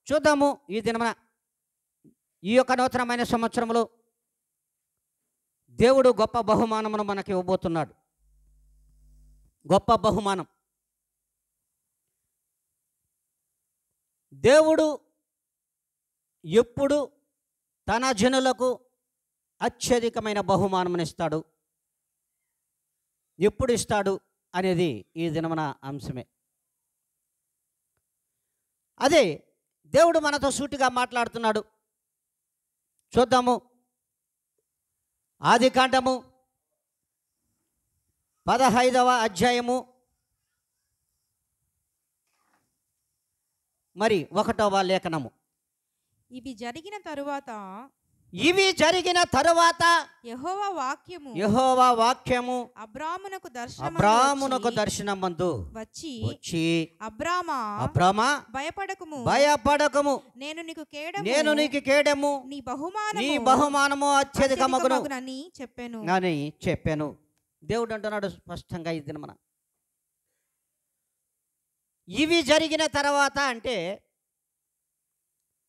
చూద్దాము ఈ దినమున ఈ యొక్క నూతనమైన సంవత్సరంలో దేవుడు గొప్ప బహుమానమును మనకి ఇవ్వబోతున్నాడు. గొప్ప బహుమానం. దేవుడు ఎప్పుడు తన జనులకు అత్యధికమైన బహుమానమునిస్తాడు, ఎప్పుడు ఇస్తాడు అనేది ఈ దినమున అంశమే. అదే దేవుడు మనతో సూటిగా మాట్లాడుతున్నాడు. చూద్దాము. ఆదికాండము 15వ అధ్యాయము మరి 1వ లేఖనము. ఇవి జరిగిన తరువాత యెహోవా వాక్యము అబ్రామునకు దర్శనమందు వచ్చి అబ్రామా భయపడకుము, నేను నీకు కేడము నీ బహుమానము అత్యధికమగును అని చెప్పాను. దేవుడు అంటున్నాడు స్పష్టంగా ఈ దినమున. ఇవి జరిగిన తర్వాత అంటే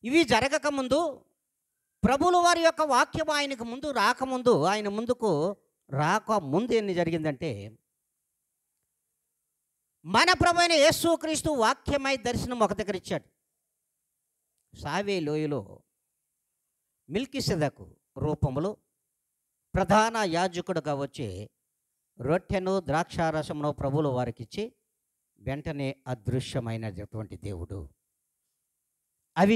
ఇవి జరగకముందు, ప్రభుల వారి యొక్క వాక్యం ఆయనకు ముందు రాకముందు, ఆయన ముందుకు రాకముందు ఎన్ని జరిగిందంటే, మన ప్రభు అయిన యేసుక్రీస్తు వాక్యమై దర్శనం ఒక దగ్గర ఇచ్చాడు. సావే లోయలో మిల్కీసెదకు రూపములో ప్రధాన యాజకుడుగా వచ్చి రొట్టెను ద్రాక్షారసమును ప్రభువుల వారికి ఇచ్చి వెంటనే అదృశ్యమైనటువంటి దేవుడు. అవి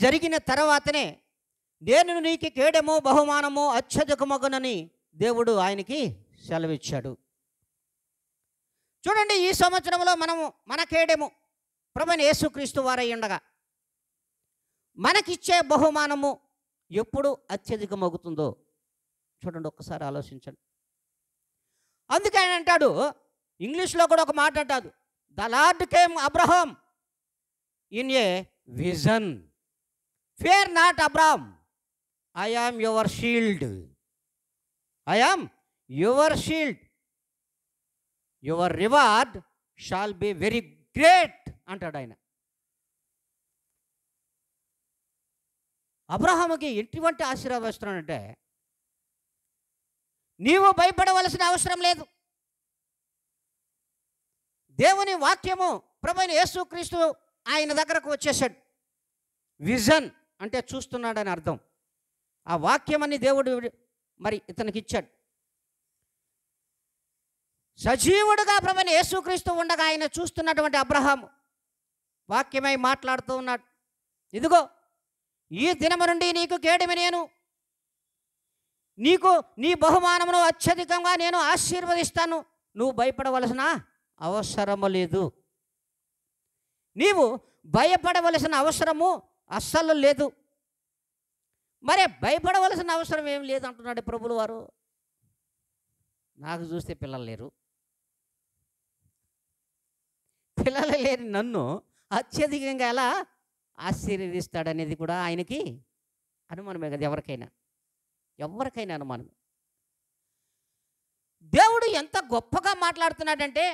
జరిగిన తర్వాతనే నేను నీకు కేడము బహుమానము అత్యధికమగునని దేవుడు ఆయనకి సెలవిచ్చాడు. చూడండి, ఈ సంవత్సరంలో మన కేడము ప్రభువైన యేసుక్రీస్తు వారై ఉండగా మనకిచ్చే బహుమానము ఎప్పుడు అత్యధికమవుతుందో చూడండి, ఒక్కసారి ఆలోచించండి. అందుకే ఆయన అంటాడు, ఇంగ్లీష్లో కూడా ఒక మాట అంటాడు, the Lord came Abraham in a vision. Fear not Abram, I am your shield, I am your shield, your reward shall be very great అంటాడు ఆయన. అబ్రహాముకి ఎటువంటి ఆశీర్వాదం ఇస్తున్నాడంటే, నీవు భయపడవలసిన అవసరం లేదు. దేవుని వాక్యము ప్రభువైన యేసుక్రీస్తు ఆయన దగ్గరకు వచ్చేసాడు. విజన్ అంటే చూస్తున్నాడని అర్థం. ఆ వాక్యమని దేవుడు మరి ఇతనికి ఇచ్చాడు. సజీవుడుగా ప్రభువైన యేసుక్రీస్తు ఉండగా ఆయన చూస్తున్నటువంటి అబ్రహాము వాక్యమై మాట్లాడుతూ ఉన్నాడు. ఇదిగో, ఈ దినము నుండి నీకు కేడమి నేను, నీకు నీ బహుమానమును అత్యధికంగా నేను ఆశీర్వదిస్తాను, నువ్వు భయపడవలసిన అవసరము లేదు, నీవు భయపడవలసిన అవసరము అస్సలు లేదు. మరే భయపడవలసిన అవసరం ఏం లేదు అంటున్నాడు ప్రభులు వారు. నాకు చూస్తే పిల్లలు లేరు, పిల్లలు లేని నన్ను అత్యధికంగా ఎలా ఆశీర్వదిస్తాడనేది కూడా ఆయనకి అనుమానమే కదా. ఎవరికైనా అనుమానమే. దేవుడు ఎంత గొప్పగా మాట్లాడుతున్నాడంటే,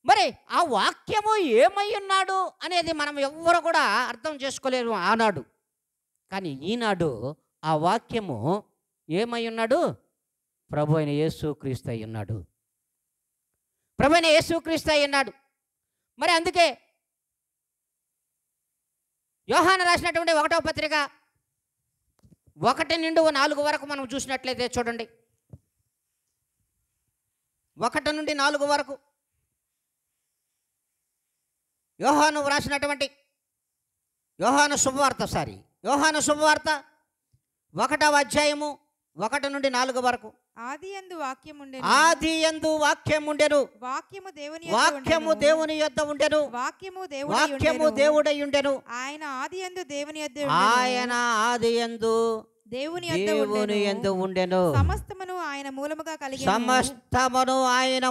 మరి ఆ వాక్యము ఏమై ఉన్నాడు అనేది మనం ఎవ్వరు కూడా అర్థం చేసుకోలేము ఆనాడు. కానీ ఈనాడు ఆ వాక్యము ఏమై ఉన్నాడు? ప్రభు అయిన యేసుక్రీస్తు అయి ఉన్నాడు. ప్రభు అయిన యేసుక్రీస్తు అయి ఉన్నాడు. మరి అందుకే యోహాను రాసినటువంటి 1వ పత్రిక 1 నుండి 4 వరకు మనం చూసినట్లయితే చూడండి, 1 నుండి 4 వరకు యోహాను రాసినటువంటి యోహాను శుభవార్త 1వ అధ్యాయము 1 నుండి 4 వరకు. ఆదియందు వాక్యముండెను, వాక్యము దేవుని యొద్ద ఉండెను, వాక్యము దేవుడై ఉండెను, ఆయన ఆదియందు దేవుని యందు ఉండెను, సమస్తమును ఆయన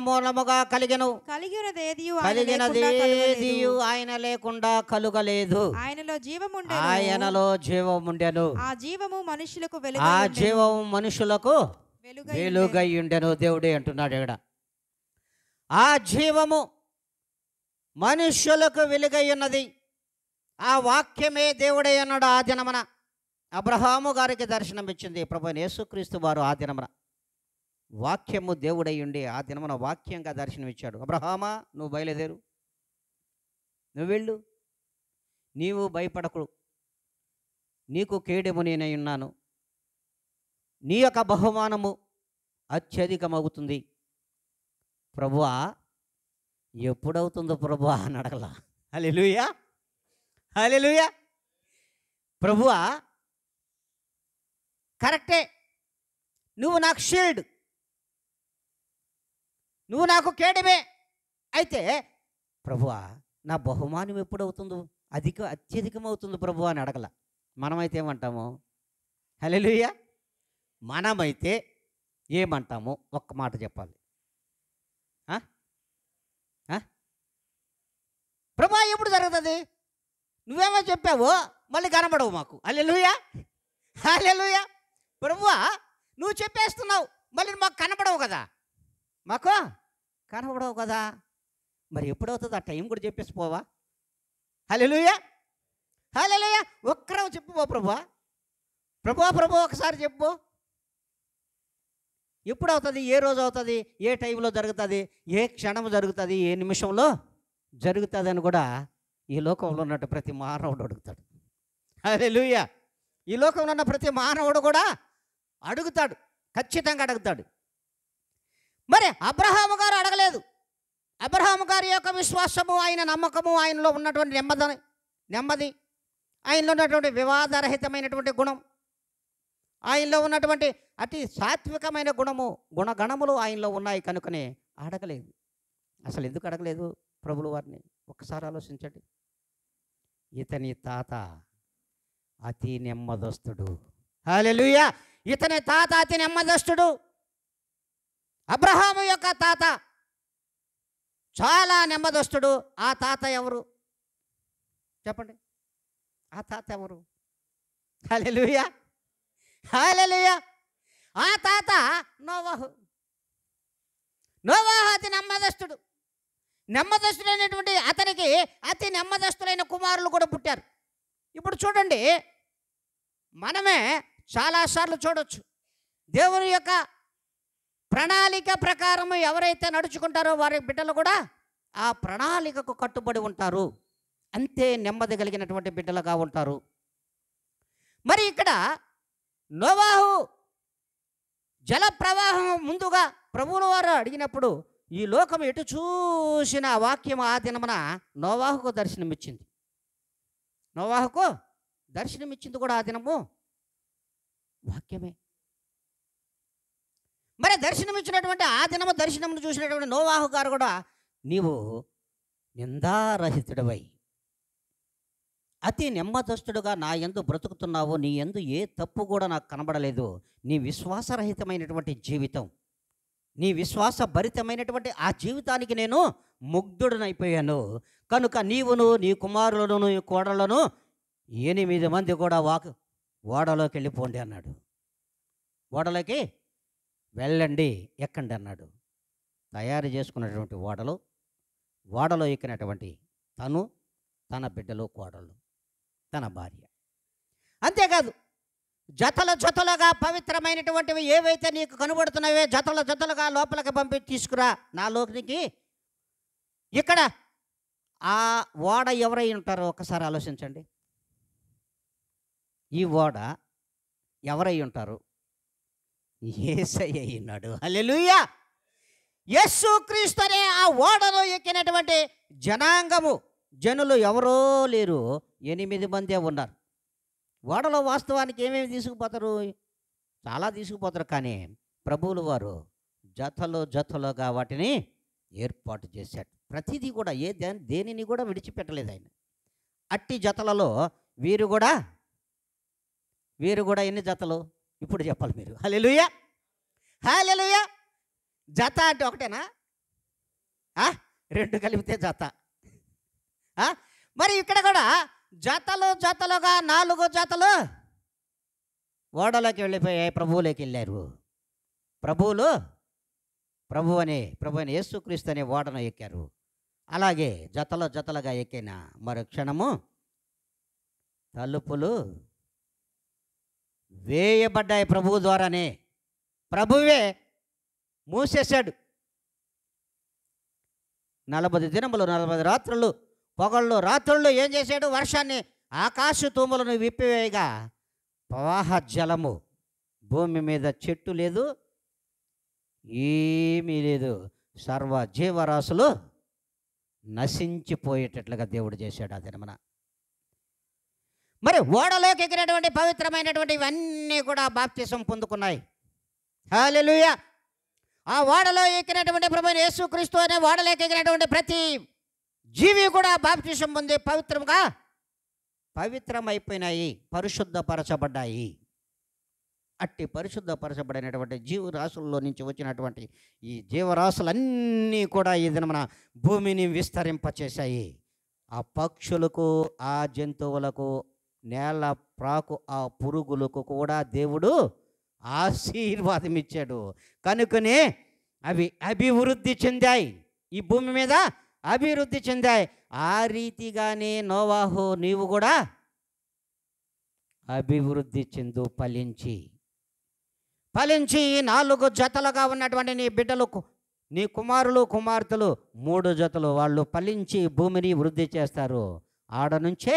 మూలముగా కలిగెను, కలిగినదేదియు ఆయన లేకుండా కలుగలేదు, ఆయనలో జీవముండెను, ఆ జీవము మనుషులకు వెలుగై ఉండెను. దేవుడే అంటున్నాడు ఇక్కడ. ఆ జీవము మనుష్యులకు వెలుగై ఉన్నది. ఆ వాక్యమే దేవుడై ఉన్నాడు. ఆ దినమున అబ్రహాము గారికి దర్శనమిచ్చింది ప్రభువైన యేసుక్రీస్తు వారు. ఆ దినమున వాక్యము దేవుడై ఉండి ఆ దినమున వాక్యంగా దర్శనమిచ్చాడు. అబ్రహామా, నువ్వు బయలుదేరు, నువ్వు వెళ్ళు, నీవు భయపడకు, నీకు కేడెము నేనై ఉన్నాను, నీ యొక్క బహుమానము అత్యధికమవుతుంది. ప్రభువా, ఎప్పుడవుతుందో ప్రభువా అని అడగల. హల్లెలూయా, హల్లెలూయా. ప్రభువా, కరెక్టే, నువ్వు నాకు షీల్డ్, నువ్వు నాకు కేడమే. అయితే ప్రభువా, నా బహుమానం ఎప్పుడవుతుందో, అత్యధికమవుతుంది ప్రభువా అని అడగల. మనమైతే ఏమంటాము? హల్లెలూయా. మనమైతే ఏమంటాము? ఒక్క మాట చెప్పాలి. ప్రభువా ఎప్పుడు జరుగుతుంది? నువ్వేమో చెప్పావు, మళ్ళీ కనబడవు మాకు. హల్లెలూయా, హల్లెలూయా. ప్రభువా, నువ్వు చెప్పేస్తున్నావు, మళ్ళీ మాకు కనబడవు కదా, మాకు కనబడవు కదా. మరి ఎప్పుడవుతుంది? ఆ టైం కూడా చెప్పేసిపోవా? హల్లెలూయా, హల్లెలూయా. ఒక్కరో చెప్పుకో ప్రభువా, ప్రభువా ప్రభువా ఒకసారి చెప్పు. ఎప్పుడు అవుతుంది? ఏ రోజు అవుతుంది? ఏ టైంలో జరుగుతుంది? ఏ క్షణం జరుగుతుంది? ఏ నిమిషంలో జరుగుతుంది అని కూడా ఈ లోకంలో ఉన్నట్టు ప్రతి మానవుడు అడుగుతాడు. హల్లెలూయా. ఈ లోకంలో ఉన్న ప్రతి మానవుడు కూడా అడుగుతాడు, ఖచ్చితంగా అడుగుతాడు. మరి అబ్రహాము గారు అడగలేదు. అబ్రహాము గారి యొక్క విశ్వాసము, ఆయన నమ్మకము, ఆయనలో ఉన్నటువంటి నెమ్మది, ఆయనలో ఉన్నటువంటి వివాదరహితమైనటువంటి గుణం, ఆయనలో ఉన్నటువంటి అతి సాత్వికమైన గుణగణములు ఆయనలో ఉన్నాయి కనుకనే అడగలేదు. అసలు ఎందుకు అడగలేదు ప్రభుల వారిని? ఒక్కసారి ఆలోచించండి. ఇతని తాత అతి నెమ్మదస్తుడు. హల్లెలూయా. ఇతని తాత అతి నెమ్మదస్తుడు. అబ్రహాము యొక్క తాత చాలా నెమ్మదస్తుడు. ఆ తాత ఎవరు చెప్పండి? ఆ తాత ఎవరు? హల్లెలూయా, హల్లెలూయా. ఆ తాత నోవహు. నోవహు అతి నెమ్మదస్తుడు. నెమ్మదస్తుడైనటువంటి అతనికి అతి నెమ్మదస్తులైన కుమారులు కూడా పుట్టారు. ఇప్పుడు చూడండి, మనమే చాలాసార్లు చూడొచ్చు, దేవుని యొక్క ప్రణాళిక ప్రకారము ఎవరైతే నడుచుకుంటారో వారి బిడ్డలు కూడా ఆ ప్రణాళికకు కట్టుబడి ఉంటారు. అంతే నెమ్మది కలిగినటువంటి బిడ్డలుగా ఉంటారు. మరి ఇక్కడ నోవాహు జల ప్రవాహం ముందుగా ప్రభువుల వారు అడిగినప్పుడు ఈ లోకం ఎటు చూసిన వాక్యం ఆ దినమున నోవాహుకు దర్శనమిచ్చింది. నోవాహుకు దర్శనమిచ్చింది కూడా ఆ దినము వాక్యమే. మరి దర్శనమిచ్చినటువంటి ఆ దినము దర్శనమును చూసినటువంటి నోవాహు గారు కూడా, నీవు నిందారహితుడవై అతి నెమ్మదస్తుడుగా నా యందు బ్రతుకుతున్నావు, నీ యందు ఏ తప్పు కూడా నాకు కనబడలేదు. నీ విశ్వాసరహితమైనటువంటి జీవితం, నీ విశ్వాసభరితమైనటువంటి ఆ జీవితానికి నేను ముగ్ధుడనైపోయాను. కనుక నీవును, నీ కుమారులను, నీ కోడలను 8 మంది కూడా ఓడలోకి వెళ్ళిపోండి అన్నాడు. ఓడలోకి వెళ్ళండి, ఎక్కండి అన్నాడు. తయారు చేసుకున్నటువంటి ఓడలో ఎక్కినటువంటి తను, తన బిడ్డలు, కోడళ్ళు, తన భార్య. అంతేకాదు, జతలుగా పవిత్రమైనటువంటివి ఏవైతే నీకు కనబడుతున్నావో జతలుగా లోపలికి పంపి తీసుకురా నాలోనికి. ఇక్కడ ఆ ఓడ ఎవరై ఉంటారో ఒకసారి ఆలోచించండి. ఈ ఓడ ఎవరై ఉంటారు? యేసయ్య ఉన్నాడు. హల్లెలూయా. యేసుక్రీస్తు అనే ఆ ఓడలో ఎక్కినటువంటి జనులు ఎవరో లేరు, 8 మందే ఉన్నారు. ఓడలో వాస్తవానికి ఏమేమి తీసుకుపోతారు? చాలా తీసుకుపోతారు. కానీ ప్రభువులు వారు జతలుగా వాటిని ఏర్పాటు చేశాడు. ప్రతిదీ కూడా దేనిని కూడా విడిచిపెట్టలేదు ఆయన. అట్టి జతలలో వీరు కూడా ఎన్ని జతలు ఇప్పుడు చెప్పాలి మీరు? హల్లెలూయా, హల్లెలూయా. జత అంటే ఒకటేనా? 2 కలిపితే జత. మరి ఇక్కడ కూడా జతలుగా 4 జతలు ఓడలోకి వెళ్ళిపోయాయి, ప్రభువులోకి వెళ్ళారు. ప్రభువైన యేసుక్రీస్తు అనే ఓడను ఎక్కారు. అలాగే జతల జతలుగా ఎక్కిన మరు క్షణము తలుపులు వేయబడ్డాయి. ప్రభువు ద్వారానే, ప్రభువే మూసేశాడు. 40 దినములు 40 రాత్రులు పొగళ్ళు రాత్రుళ్ళు ఏం చేశాడు? వర్షాన్ని, ఆకాశ తూములను విప్పివేయగా ప్రవాహ జలము, భూమి మీద చెట్టు లేదు, ఏమీ లేదు, సర్వ జీవరాశులు నశించిపోయేటట్లుగా దేవుడు చేశాడు ఆ దినమున. మరి ఓడలోకి ఎక్కినటువంటి పవిత్రమైనటువంటి ఇవన్నీ కూడా బాప్తిసం పొందుకున్నాయి. హల్లెలూయా. ఆ ఓడలో ఎక్కినటువంటి ప్రభువైన యేసుక్రీస్తు అనే ఓడలోకి ఎక్కినటువంటి ప్రతి జీవి కూడా బాప్తిసం పొంది పవిత్రమైపోయినాయి, పరిశుద్ధపరచబడ్డాయి. అట్టి పరిశుద్ధపరచబడినటువంటి జీవరాశుల్లో నుంచి వచ్చినటువంటి ఈ జీవరాశులన్నీ కూడా ఈ దినమున భూమిని విస్తరింపచేశాయి. ఆ పక్షులకు, ఆ జంతువులకు, నేల ప్రాకు, ఆ పురుగులకు కూడా దేవుడు ఆశీర్వాదం ఇచ్చాడు. కనుకనే అవి అభివృద్ధి చెందాయి, ఈ భూమి మీద అభివృద్ధి చెందాయి. ఆ రీతిగానే నోవాహు నీవు కూడా అభివృద్ధి చెందు, ఫలించి 4 జతలుగా ఉన్నటువంటి నీ బిడ్డలు, నీ కుమారులు కుమార్తెలు 3 జతలు, వాళ్ళు ఫలించి భూమిని వృద్ధి చేస్తారు. ఆడ నుంచే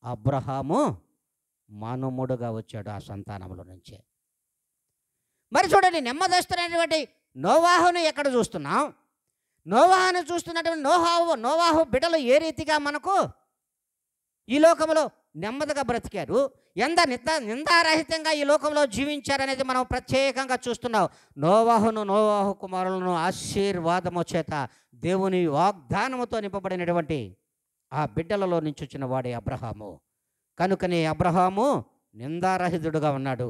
అబ్రహాము మనుముడుగా వచ్చాడు, ఆ సంతానముల నుంచే. మరి చూడండి, నెమ్మదస్తున్నటువంటి నోవాహును ఎక్కడ చూస్తున్నాం? నోవాహును చూస్తున్నటువంటి నోవాహు బిడ్డలు ఏ రీతిగా మనకు ఈ లోకంలో నెమ్మదిగా బ్రతికారు, నిందారహితంగా ఈ లోకంలో జీవించారనేది మనం ప్రత్యేకంగా చూస్తున్నాం. నోవాహు కుమారులను ఆశీర్వాదము చేత, దేవుని వాగ్దానముతో నింపబడినటువంటి ఆ బిడ్డలలో నుంచి వచ్చిన వాడే అబ్రహాము. కనుకనే అబ్రహాము నిందారహితుడుగా ఉన్నాడు,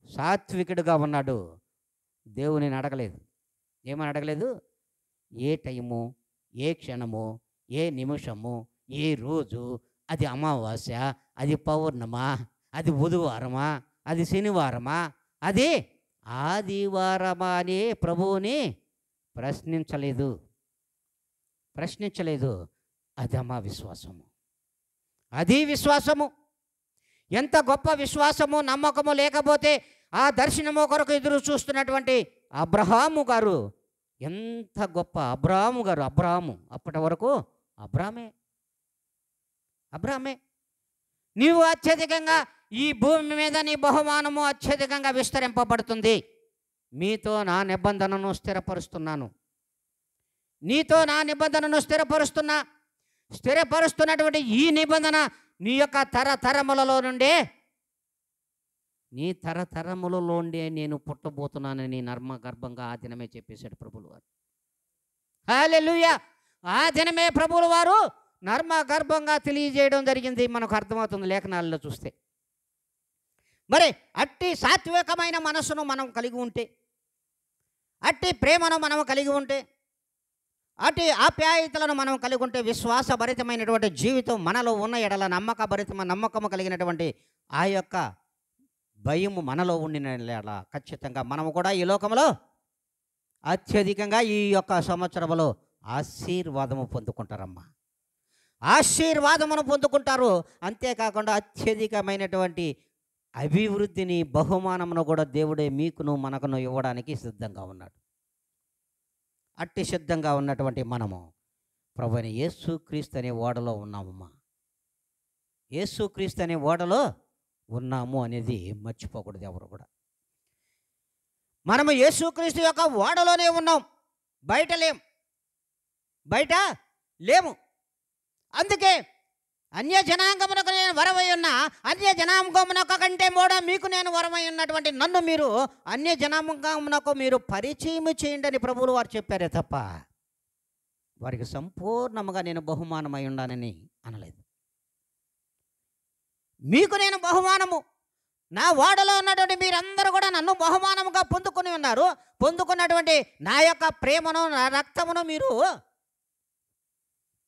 సాత్వికుడుగా ఉన్నాడు. దేవునిని అడగలేదు. ఏమని అడగలేదు? ఏ టైము, ఏ క్షణము, ఏ నిమిషము, ఏ రోజు, అది అమావాస్య, అది పౌర్ణమా, అది బుధవారమా, అది శనివారమా, అది ఆదివారమా అని ప్రభువుని ప్రశ్నించలేదు. అది అమ్మా విశ్వాసము, అది విశ్వాసము. ఎంత గొప్ప విశ్వాసము, నమ్మకము లేకపోతే ఆ దర్శనము కొరకు ఎదురు చూస్తున్నటువంటి అబ్రహాము గారు, ఎంత గొప్ప అబ్రాహాము అప్పటి వరకు అబ్రామే. నీవు అత్యధికంగా ఈ భూమి మీద నీ బహుమానము అత్యధికంగా విస్తరింపబడుతుంది. మీతో నా నిబంధనను స్థిరపరుస్తున్నాను, నీతో నా నిబంధనను స్థిరపరుస్తున్నటువంటి ఈ నిబంధన నీ యొక్క తరతరములలో నుండే, నీ తరతరములలో నుండే నేను పుట్టబోతున్నానని నర్మ గర్భంగా ఆ దినమే చెప్పేశాడు ప్రభువుల వారు. హల్లెలూయా. ఆ దినమే ప్రభువుల వారు నర్మ గర్భంగా తెలియజేయడం జరిగింది. మనకు అర్థమవుతుంది లేఖనాల్లో చూస్తే. మరి అట్టి సాత్వికమైన మనస్సును మనం కలిగి ఉంటే, అట్టి ప్రేమను మనం కలిగి ఉంటే, అట్టి ఆప్యాయతలను మనం కలిగి ఉంటే, విశ్వాసభరితమైనటువంటి జీవితం మనలో ఉన్న ఎడల నమ్మకము కలిగినటువంటి ఆ యొక్క భయము మనలో ఉండిన ఎడల ఖచ్చితంగా మనము కూడా ఈ లోకంలో అత్యధికంగా ఈ యొక్క సంవత్సరంలో ఆశీర్వాదము పొందుకుంటారమ్మా. ఆశీర్వాదమును పొందుకుంటారు. అంతేకాకుండా అత్యధికమైనటువంటి అభివృద్ధిని, బహుమానమును కూడా దేవుడే మీకును మనకును ఇవ్వడానికి సిద్ధంగా ఉన్నాడు. అట్టి సిద్ధంగా ఉన్నటువంటి మనము ప్రభువైన యేసుక్రీస్తు అనే ఓడలో ఉన్నామమ్మా. యేసుక్రీస్తు అనే ఓడలో ఉన్నాము అనేది మర్చిపోకూడదు ఎవరు కూడా. మనము యేసుక్రీస్తు యొక్క ఓడలోనే ఉన్నాం, బయట లేము. అందుకే అన్య జనాంగమునకు నేను వరమై ఉన్నా, అన్య జనాంగమునకు కంటే కూడా మీకు నేను వరమై ఉన్నటువంటి నన్ను మీరు అన్య జనాంగమునకు మీరు పరిచయం చేయండి అని ప్రభువులు వారు చెప్పారే తప్ప వారికి సంపూర్ణముగా నేను బహుమానమై ఉన్నానని అనలేదు. మీకు నేను బహుమానము, నా ఓడలో ఉన్నటువంటి మీరందరూ కూడా నన్ను బహుమానముగా పొందుకుని ఉన్నారు. పొందుకున్నటువంటి నా యొక్క ప్రేమను, నా రక్తమును మీరు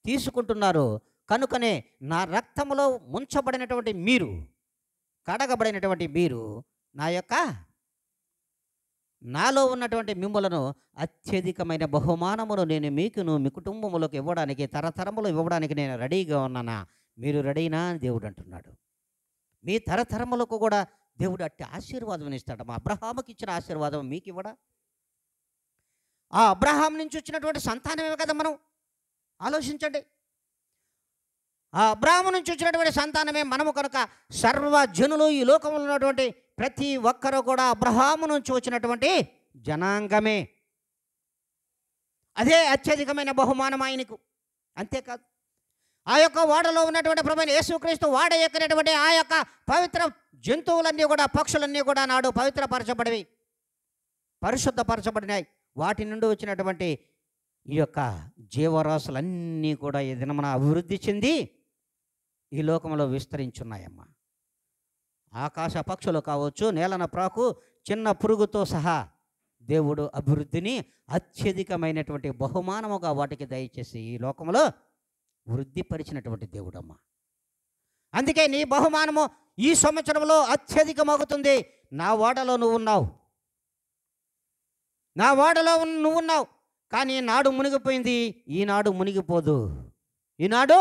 తీసుకుంటున్నారు. కనుకనే నా రక్తములో ముంచబడినటువంటి మీరు, కడగబడినటువంటి మీరు నాలో ఉన్నటువంటి మిమ్ములను అత్యధికమైన బహుమానమును నేను మీకును మీ కుటుంబములకు ఇవ్వడానికి తరతరములు ఇవ్వడానికి నేను రెడీగా ఉన్నానా, మీరు రెడీనా అని దేవుడు అంటున్నాడు. మీ తరతరములకు కూడా దేవుడు అట్టి ఆశీర్వాదం ఇస్తాడు. మా అబ్రహాముకి ఇచ్చిన ఆశీర్వాదం మీకు ఇవ్వడా? ఆ అబ్రహాం నుంచి వచ్చినటువంటి సంతానమే కదా మనం. ఆలోచించండి, ఆ అబ్రాహాము నుంచి వచ్చినటువంటి సంతానమే మనము కనుక సర్వజనులు ఈ లోకంలో ఉన్నటువంటి ప్రతి ఒక్కరూ కూడా అబ్రహాము నుంచి వచ్చినటువంటి జనాంగమే. అదే అత్యధికమైన బహుమానం ఆయనకు. అంతేకాదు, ఆ యొక్క ఓడలో ఉన్నటువంటి ప్రభువైన యేసుక్రీస్తు వాడ ఎక్కినటువంటి ఆ యొక్క పవిత్ర జంతువులన్నీ కూడా, పక్షులన్నీ కూడా నాడు పవిత్రపరచబడివి, పరిశుద్ధపరచబడినాయి. వాటి నుండి వచ్చినటువంటి ఈ యొక్క జీవరాశులన్నీ కూడా ఈ దినమున అభివృద్ధి చెంది ఈ లోకంలో విస్తరించున్నాయమ్మా. ఆకాశ పక్షులు కావచ్చు, నేలన ప్రాకు, చిన్న పురుగుతో సహా దేవుడు అభివృద్ధిని అత్యధికమైనటువంటి బహుమానముగా వాటికి దయచేసి ఈ లోకంలో వృద్ధిపరిచినటువంటి దేవుడమ్మా. అందుకే నీ బహుమానము ఈ సంవత్సరంలో అత్యధికమవుతుంది. నా ఓడలో నువ్వు ఉన్నావు, నా ఓడలో నువ్వు ఉన్నావు. కానీ నాడు మునిగిపోయింది, ఈనాడు మునిగిపోదు, ఈనాడు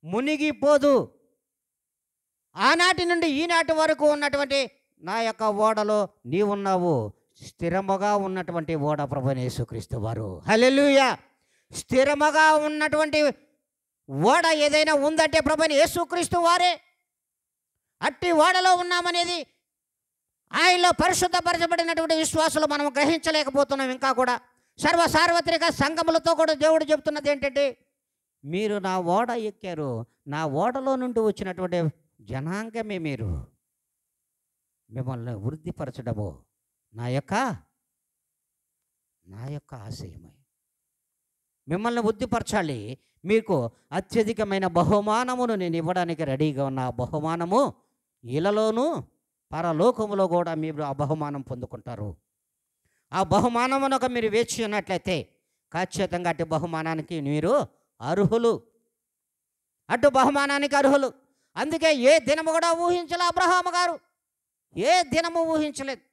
మునిగిపోదు. ఆనాటి నుండి ఈనాటి వరకు ఉన్నటువంటి నా యొక్క ఓడలో నీవున్నావు. స్థిరముగా ఉన్నటువంటి ఓడ ప్రభువైన యేసుక్రీస్తు వారు. హల్లెలూయా. స్థిరముగా ఉన్నటువంటి ఓడ ఏదైనా ఉందంటే ప్రభువైన యేసుక్రీస్తు వారే. అట్టి ఓడలో ఉన్నామనేది ఆయనలో పరిశుద్ధపరచబడినటువంటి విశ్వాసులు మనం గ్రహించలేకపోతున్నాం. ఇంకా కూడా సార్వత్రిక సంఘములతో కూడా దేవుడు చెప్తున్నది ఏంటంటే, మీరు నా ఓడ ఎక్కారు, నా ఓడలో నుండి వచ్చినటువంటి జనాంగమే మీరు. మిమ్మల్ని వృద్ధిపరచడము నా యొక్క ఆశయమే. మిమ్మల్ని వృద్ధిపరచాలి. మీకు అత్యధికమైన బహుమానమును నేను ఇవ్వడానికి రెడీగా ఉన్న ఆ బహుమానము ఇలలోనూ పరలోకములో కూడా మీరు ఆ బహుమానం పొందుకుంటారు. ఆ బహుమానమునకు మీరు వేచి ఉన్నట్లయితే ఖచ్చితంగా అటు బహుమానానికి మీరు అర్హులు, అటు బహుమానానికి అర్హులు. అందుకే ఏ దినము కూడా ఊహించలే అబ్రహాము గారు, ఏ దినము ఊహించలేదు.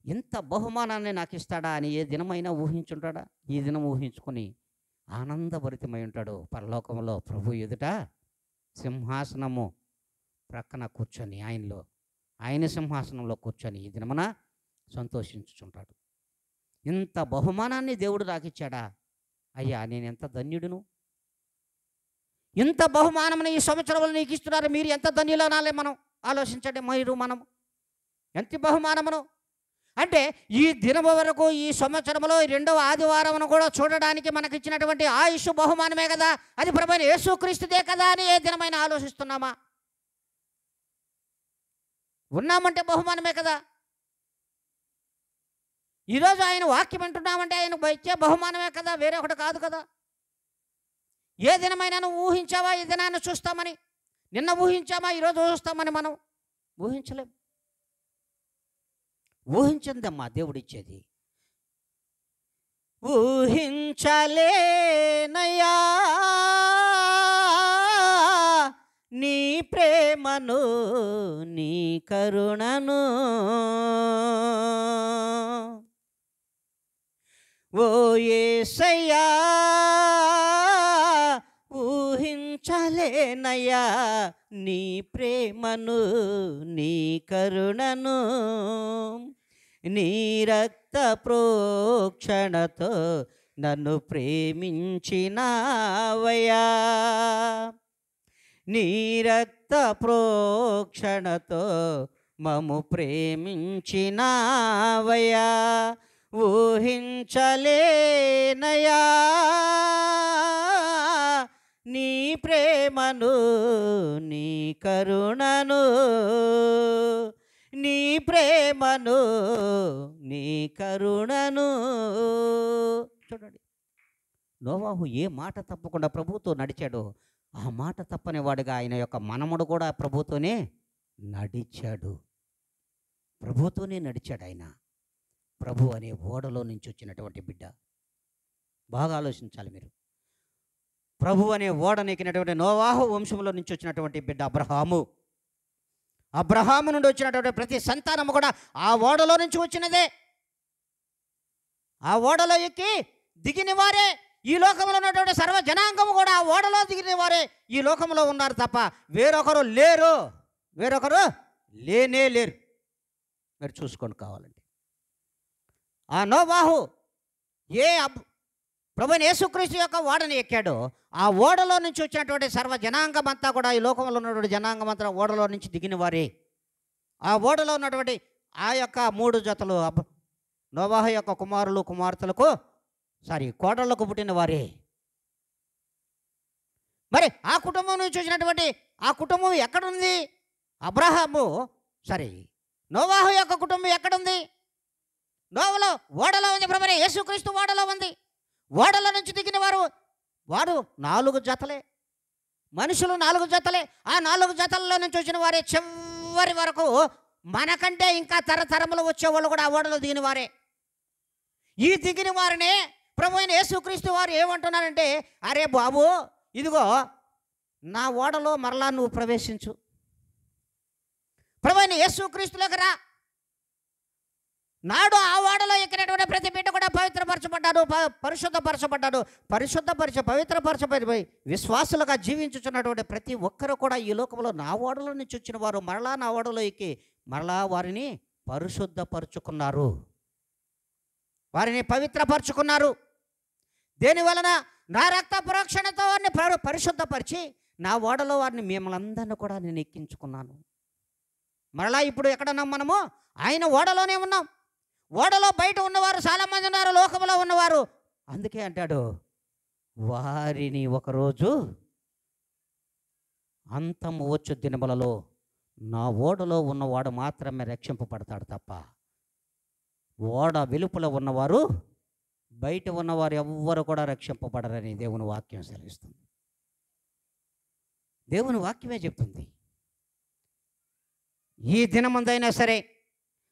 ఇంత బహుమానాన్ని నాకు ఇస్తాడా అని ఏ దినమైనా ఊహించుంటాడా? ఈ దినం ఊహించుకొని ఆనందభరితమై ఉంటాడు. పరలోకంలో ప్రభు ఎదుట సింహాసనము ప్రక్కన కూర్చొని ఆయన సింహాసనంలో కూర్చొని ఈ దినమున సంతోషించుచుంటాడు. ఇంత బహుమానాన్ని దేవుడు నాకు ఇచ్చాడా? అయ్యా, నేను ఎంత ధన్యుడును. ఇంత బహుమానమును ఈ సంవత్సరంలో నీకు ఇస్తున్నారు, మీరు ఎంత ధన్యులు అనాలి. మనం ఆలోచించండి, మనం ఎంత బహుమానమును అంటే ఈ దినము వరకు ఈ సంవత్సరంలో 2వ ఆదివారమును కూడా చూడడానికి మనకి ఇచ్చినటువంటి ఆయుష్ బహుమానమే కదా, అది ప్రభువైన యేసుక్రీస్తుదే కదా అని ఏ దినమైనా ఆలోచిస్తున్నామా? ఉన్నామంటే బహుమానమే కదా. ఈరోజు ఆయన వాక్యం వింటున్నామంటే ఆయన ఇచ్చే బహుమానమే కదా, వేరే ఒకటి కాదు కదా. ఏ దినమైనా నువ్వు ఊహించావా ఈ దినాన్ని చూస్తామని? నిన్న ఊహించామా ఈరోజు చూస్తామని? మనం ఊహించలేం. ఊహించిందమ్మా దేవుడిచ్చేది. ఊహించలేనయ్యా నీ ప్రేమను, నీ కరుణను, ఓ యేసయ్యా ఊహించలేనయ్యా నీ ప్రేమను, నీ కరుణను, నీ రక్త ప్రోక్షణతో నన్ను ప్రేమించినావయ్యా, నీ రక్త ప్రోక్షణతో మము ప్రేమించినావయ్యా. ఊహించలేనయ్యా నీ ప్రేమను, నీ కరుణను, నీ ప్రేమను, నీ కరుణను. చూడండి, నోవాహు ఏ మాట తప్పకుండా ప్రభువుతో నడిచాడో ఆ మాట తప్పని వాడుగా ఆయన యొక్క మనముడు కూడా ప్రభుతోనే నడిచాడు. ప్రభుతోనే నడిచాడు ఆయన. ప్రభు అనే ఓడలో నుంచి వచ్చినటువంటి బిడ్డ. బాగా ఆలోచించాలి మీరు. ప్రభు అనే ఓడనెక్కినటువంటి నోవాహు వంశంలో నుంచి వచ్చినటువంటి బిడ్డ అబ్రహాము. అబ్రహాము నుండి వచ్చినటువంటి ప్రతి సంతానము కూడా ఆ ఓడలో నుంచి వచ్చినదే. ఆ ఓడలో ఎక్కి దిగిన వారే ఈ లోకంలో ఉన్నటువంటి సర్వ జనాంగము కూడా ఆ ఓడలో దిగిన వారే ఈ లోకంలో ఉన్నారు తప్ప వేరొకరు లేరు. వేరొకరు లేనే లేరు. మీరు చూసుకోండి కావాలంటే. ఆ నోవాహు ప్రభువైన యేసుక్రీస్తు యొక్క ఓడని ఎక్కాడో ఆ ఓడలో నుంచి వచ్చినటువంటి సర్వ జనాంగం అంతా కూడా ఈ లోకంలో ఉన్నటువంటి జనాంగం అంతా ఓడలో నుంచి దిగిన వారే. ఆ ఓడలో ఉన్నటువంటి ఆ యొక్క 3 జతలు నోవాహు యొక్క కుమారులు కుమార్తెలకు కోడళ్లకు పుట్టిన వారే. మరి ఆ కుటుంబం నుంచి వచ్చినటువంటి ఆ కుటుంబం ఎక్కడుంది? అబ్రహాము నోవాహు యొక్క కుటుంబం ఎక్కడుంది? నోవలో ఓడలో ఉంది. ప్రభువైన యేసుక్రీస్తు ఓడలో ఉంది. ఓడలో నుంచి దిగిన వారు 4 జతలే, మనుషులు 4 జతలే. ఆ 4 జతల్లో నుంచి వచ్చిన వారే చివరి వరకు మనకంటే ఇంకా తరతరములు వచ్చేవాళ్ళు కూడా ఆ ఓడలో దిగిన వారే. ఈ దిగిన వారినే ప్రభువైన యేసుక్రీస్తు వారు ఏమంటున్నారంటే, అరే బాబు, ఇదిగో నా ఓడలో మరలా నువ్వు ప్రవేశించు, ప్రభువైన యేసుక్రీస్తులోకి రా. నాడు ఆ ఓడలో ఎక్కినటువంటి ప్రతి బిడ్డ కూడా పవిత్రపరచబడ్డాడు, పరిశుద్ధపరచబడ్డాడు. పవిత్రపరచబడి విశ్వాసులుగా జీవించుచున్నటువంటి ప్రతి ఒక్కరు కూడా ఈ లోకంలో నా ఓడలో నుంచి వచ్చిన వారు మరలా నా ఓడలో ఎక్కి మరలా వారిని పరిశుద్ధపరచుకున్నారు, వారిని పవిత్రపరచుకున్నారు. దేని వలన? నా రక్త ప్రోక్షణతో వారిని పరిశుద్ధపరిచి నా ఓడలో వారిని మిమ్మల్ని కూడా నేను ఎక్కించుకున్నాను. మరలా ఇప్పుడు ఎక్కడున్నాం? మనము ఆయన ఓడలోనే ఉన్నాం. ఓడలో బయట ఉన్నవారు చాలామంది ఉన్నారు, లోకంలో ఉన్నవారు. అందుకే అంటాడు, వారిని ఒకరోజు అంతము వచ్చు దినములలో నా ఓడలో ఉన్నవాడు మాత్రమే రక్షింపబడతాడు తప్ప ఓడ వెలుపల ఉన్నవారు, బయట ఉన్నవారు ఎవ్వరు కూడా రక్షింపబడరని దేవుని వాక్యం సెలవిస్తుంది. దేవుని వాక్యమే చెప్తుంది. ఈ దినమందైనా సరే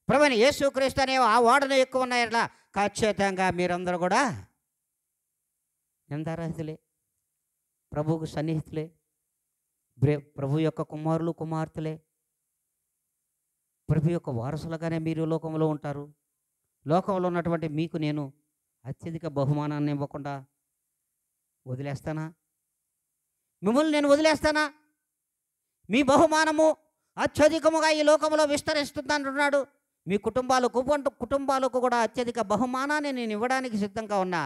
ప్రభువైన యేసుక్రీస్తు అనే ఆ ఓడను ఎక్కువ ఉన్నాయట్లా ఖచ్చితంగా మీరందరూ కూడా నిందారహితులే, ప్రభువుకు సన్నిహితులే, ప్రభు యొక్క కుమారులు కుమార్తెలే, ప్రభు యొక్క వారసులుగానే మీరు లోకంలో ఉంటారు. లోకంలో ఉన్నటువంటి మీకు నేను అత్యధిక బహుమానాన్ని ఇవ్వకుండా వదిలేస్తానా? మిమ్మల్ని నేను వదిలేస్తానా? మీ బహుమానము అత్యధికముగా ఈ లోకంలో విస్తరిస్తుందంటున్నాడు. మీ కుటుంబాలకు కూడా అత్యధిక బహుమానాన్ని నేను ఇవ్వడానికి సిద్ధంగా ఉన్నా.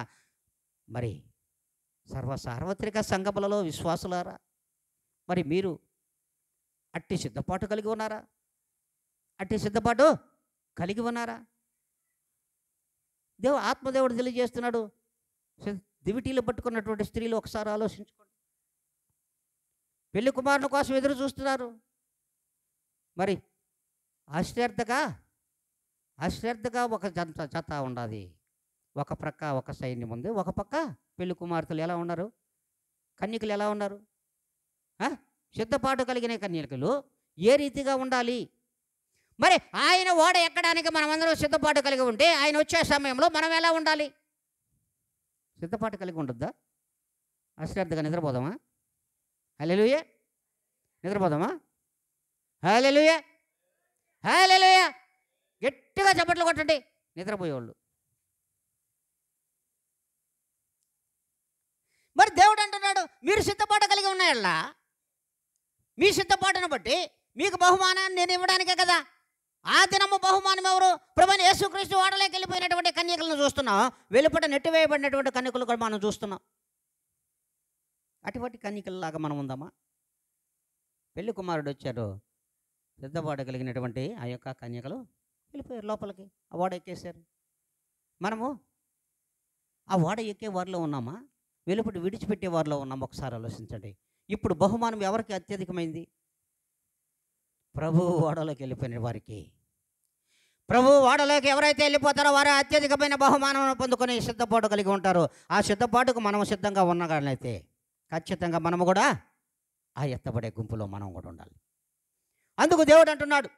మరి సార్వత్రిక సంఘములలో విశ్వాసులారా, మరి మీరు అట్టి సిద్ధపాటు కలిగి ఉన్నారా? అట్టి సిద్ధపాటు కలిగి ఉన్నారా? ఆత్మదేవుడు తెలియజేస్తున్నాడు. దివిటీలు పట్టుకున్నటువంటి స్త్రీలు ఒకసారి ఆలోచించుకోండి. పెళ్లి కుమారుని కోసం ఎదురు చూస్తున్నారు. మరి అశ్రద్ధగా ఒక జత ఉండాలి. ఒక ప్రక్క ఒక సైన్యం ఉంది, ఒక పక్క పెళ్లి కుమార్తెలు ఎలా ఉన్నారు? కన్యకులు ఎలా ఉన్నారు? సిద్ధపాటు కలిగిన కన్యకులు ఏ రీతిగా ఉండాలి? మరి ఆయన ఓడ ఎక్కడానికి మనమందరం సిద్ధపాటు కలిగి ఉంటే ఆయన వచ్చే సమయంలో మనం ఎలా ఉండాలి? సిద్ధపాటు కలిగి ఉండొద్దా? అశ్రద్ధగా నిద్రపోదామా? హల్లెలూయా! నిద్రపోదామా? హల్లెలూయా! హల్లెలూయా! గట్టిగా చప్పట్లు కొట్టండి నిద్రపోయేవాళ్ళు. మరి దేవుడు అంటున్నాడు, మీరు సిద్ధపాటు కలిగి ఉన్నాయల్లా, మీ సిద్ధపాటును బట్టి మీకు బహుమానాన్ని నేను ఇవ్వడానికే కదా. ఆ దినము బహుమానం ఎవరు? ప్రభువైన యేసుక్రీస్తు ఓడలోకి వెళ్ళిపోయినటువంటి కన్యకలను చూస్తున్నాం, వెలుపట నెట్టివేయబడినటువంటి కన్యకలు కూడా మనం చూస్తున్నాం. అటువంటి కన్యకల్లాగా మనం ఉందామా? పెళ్లి కుమారుడు వచ్చాడు, సిద్ధపాటు కలిగినటువంటి ఆ యొక్క కన్యకలు వెళ్ళిపోయారు లోపలికి, ఆ ఓడ ఎక్కేశారు. మనము ఆ ఓడ ఎక్కే వారిలో ఉన్నామా, వెలుపటి విడిచిపెట్టే వారిలో ఉన్నామా? ఒకసారి ఆలోచించండి. ఇప్పుడు బహుమానం ఎవరికి అత్యధికమైంది? ప్రభు ఓడలోకి వెళ్ళిపోయిన వారికి. ప్రభు ఓడలోకి ఎవరైతే వెళ్ళిపోతారో వారు అత్యధికమైన బహుమానం పొందుకొని సిద్ధపాటు కలిగి ఉంటారు. ఆ సిద్ధపాటుకు మనం సిద్ధంగా ఉన్నగానైతే ఖచ్చితంగా మనము కూడా ఆ ఎత్తబడే గుంపులో మనం కూడా ఉండాలి. అందుకు దేవుడు అంటున్నాడు.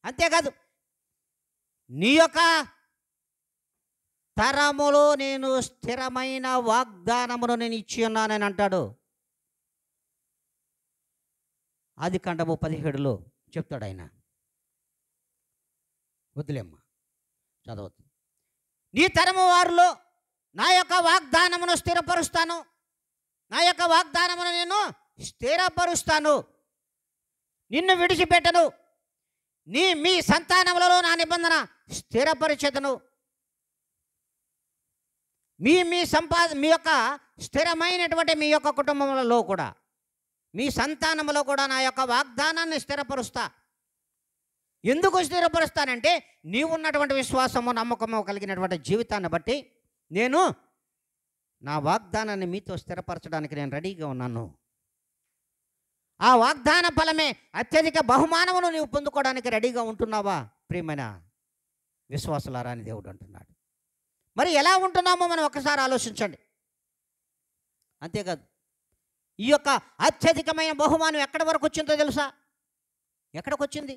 అంతేకాదు, నీ యొక్క తరములో నేను స్థిరమైన వాగ్దానమును నేను ఇచ్చి ఉన్నానని అంటాడు. ఆదికాండము 17లో చెప్తాడు ఆయన. వదిలేమ్మా, చదవద్దు. నీ తరము వారిలో నా యొక్క వాగ్దానమును స్థిరపరుస్తాను, నా యొక్క వాగ్దానమును నేను స్థిరపరుస్తాను, నిన్ను విడిచిపెట్టను, మీ సంతానములలో నా నిబంధన స్థిరపరిచెదను. మీ యొక్క స్థిరమైనటువంటి మీ యొక్క కుటుంబములలో కూడా, మీ సంతానములో కూడా నా యొక్క వాగ్దానాన్ని స్థిరపరుస్తా. ఎందుకు స్థిరపరుస్తానంటే నీవు ఉన్నటువంటి విశ్వాసము నమ్మకము కలిగినటువంటి జీవితాన్ని బట్టి నేను నా వాగ్దానాన్ని మీతో స్థిరపరచడానికి నేను రెడీగా ఉన్నాను. ఆ వాగ్దాన ఫలమే అత్యధిక బహుమానమును నీవు పొందుకోవడానికి రెడీగా ఉంటున్నావా ప్రియమైన విశ్వాసులారా అని దేవుడు అంటున్నాడు. మరి ఎలా ఉంటున్నామో మనం ఒకసారి ఆలోచించండి. అంతేకాదు, ఈ యొక్క అత్యధికమైన బహుమానం ఎక్కడి వరకు వచ్చిందో తెలుసా? ఎక్కడికి వచ్చింది?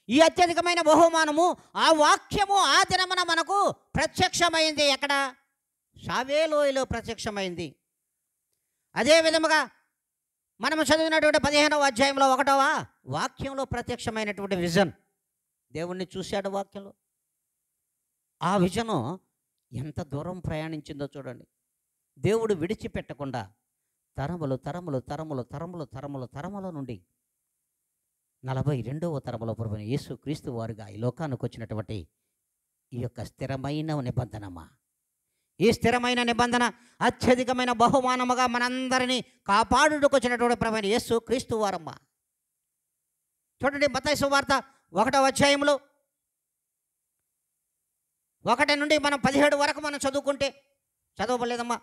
ఈ అత్యధికమైన బహుమానము ఆ వాక్యము ఆ దినమున మనకు ప్రత్యక్షమైంది. ఎక్కడ? షావేలోయలో ప్రత్యక్షమైంది. అదే విధముగా మనము చదివినటువంటి 15వ అధ్యాయంలో 1వ వాక్యంలో ప్రత్యక్షమైనటువంటి విజన్, దేవుణ్ణి చూశాడు వాక్యంలో. ఆ విజను ఎంత దూరం ప్రయాణించిందో చూడండి. దేవుడు విడిచిపెట్టకుండా తరములు తరములు తరములు తరములు తరములు తరముల నుండి 42వ తరములో ప్రభువైన యేసు క్రీస్తు వారుగా ఈ లోకానికి వచ్చినటువంటి ఈ యొక్క స్థిరమైన నిబంధనమా, ఈ స్థిరమైన నిబంధన అత్యధికమైన బహుమానముగా మనందరినీ కాపాడుటకు వచ్చినటువంటి ప్రభువైన యేసు క్రీస్తు వారమ్మ. చూడండి, మత్తయి సువార్త 1వ అధ్యాయంలో 1 నుండి మనం 17 వరకు మనం చదువుకుంటే, చదవలేదమ్మా,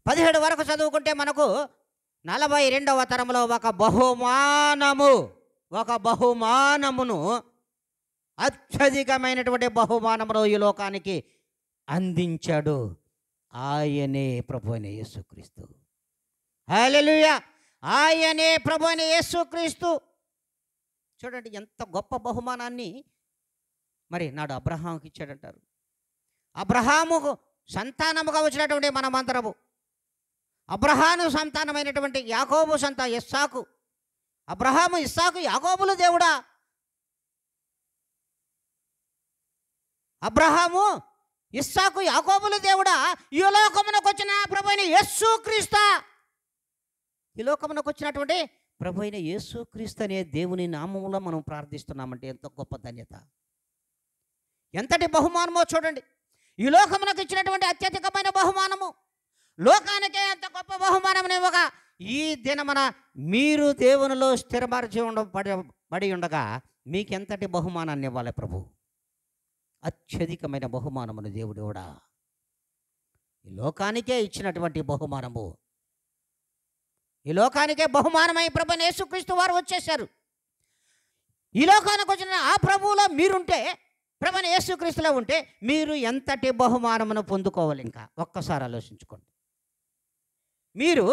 17 వరకు చదువుకుంటే మనకు 42వ తరంలో ఒక బహుమానమును అత్యధికమైనటువంటి బహుమానమును ఈ లోకానికి అందించాడు. ఆయనే ప్రభువైన యేసుక్రీస్తు. హల్లెలూయా! ఆయనే ప్రభువైన యేసుక్రీస్తు. చూడండి ఎంత గొప్ప బహుమానాన్ని మరి నాడు అబ్రహాముకి ఇచ్చాడంటారు. అబ్రహాముకు సంతానముగా వచ్చినటువంటి మనమందరము, అబ్రహాము సంతానమైనటువంటి యాకోబు ఇస్సాకు, అబ్రహాము ఇస్సాకు యాకోబులు దేవుడా, అబ్రహాము ఇస్సాకు యాకోబులు దేవుడా, ఈ లోకమునకు వచ్చిన ప్రభువైన యేసుక్రీస్తు, ఈ లోకమునకు వచ్చినటువంటి ప్రభువైన యేసుక్రీస్తు అనే దేవుని నామములో మనం ప్రార్థిస్తున్నామంటే ఎంత గొప్ప ధన్యత, ఎంతటి బహుమానమో చూడండి. ఈ లోకమునకు ఇచ్చినటువంటి అత్యధికమైన బహుమానము, లోకానికే ఎంత గొప్ప బహుమానమును ఇవ్వగా, ఈ దినమున మీరు దేవునిలో స్థిరపరిచి పడి ఉండగా మీకెంతటి బహుమానాన్ని ఇవ్వాలి ప్రభు? అత్యధికమైన బహుమానమును దేవుడు కూడా ఈ లోకానికే ఇచ్చినటువంటి బహుమానము, ఈ లోకానికే బహుమానమై ప్రభువైన యేసుక్రీస్తు వారు వచ్చేశారు. ఈ లోకానికి వచ్చిన ఆ ప్రభువులో మీరుంటే, ప్రభువైన యేసుక్రీస్తులో ఉంటే మీరు ఎంతటి బహుమానమును పొందుకోవాలి? ఇంకా ఒక్కసారి ఆలోచించుకోండి. మీరు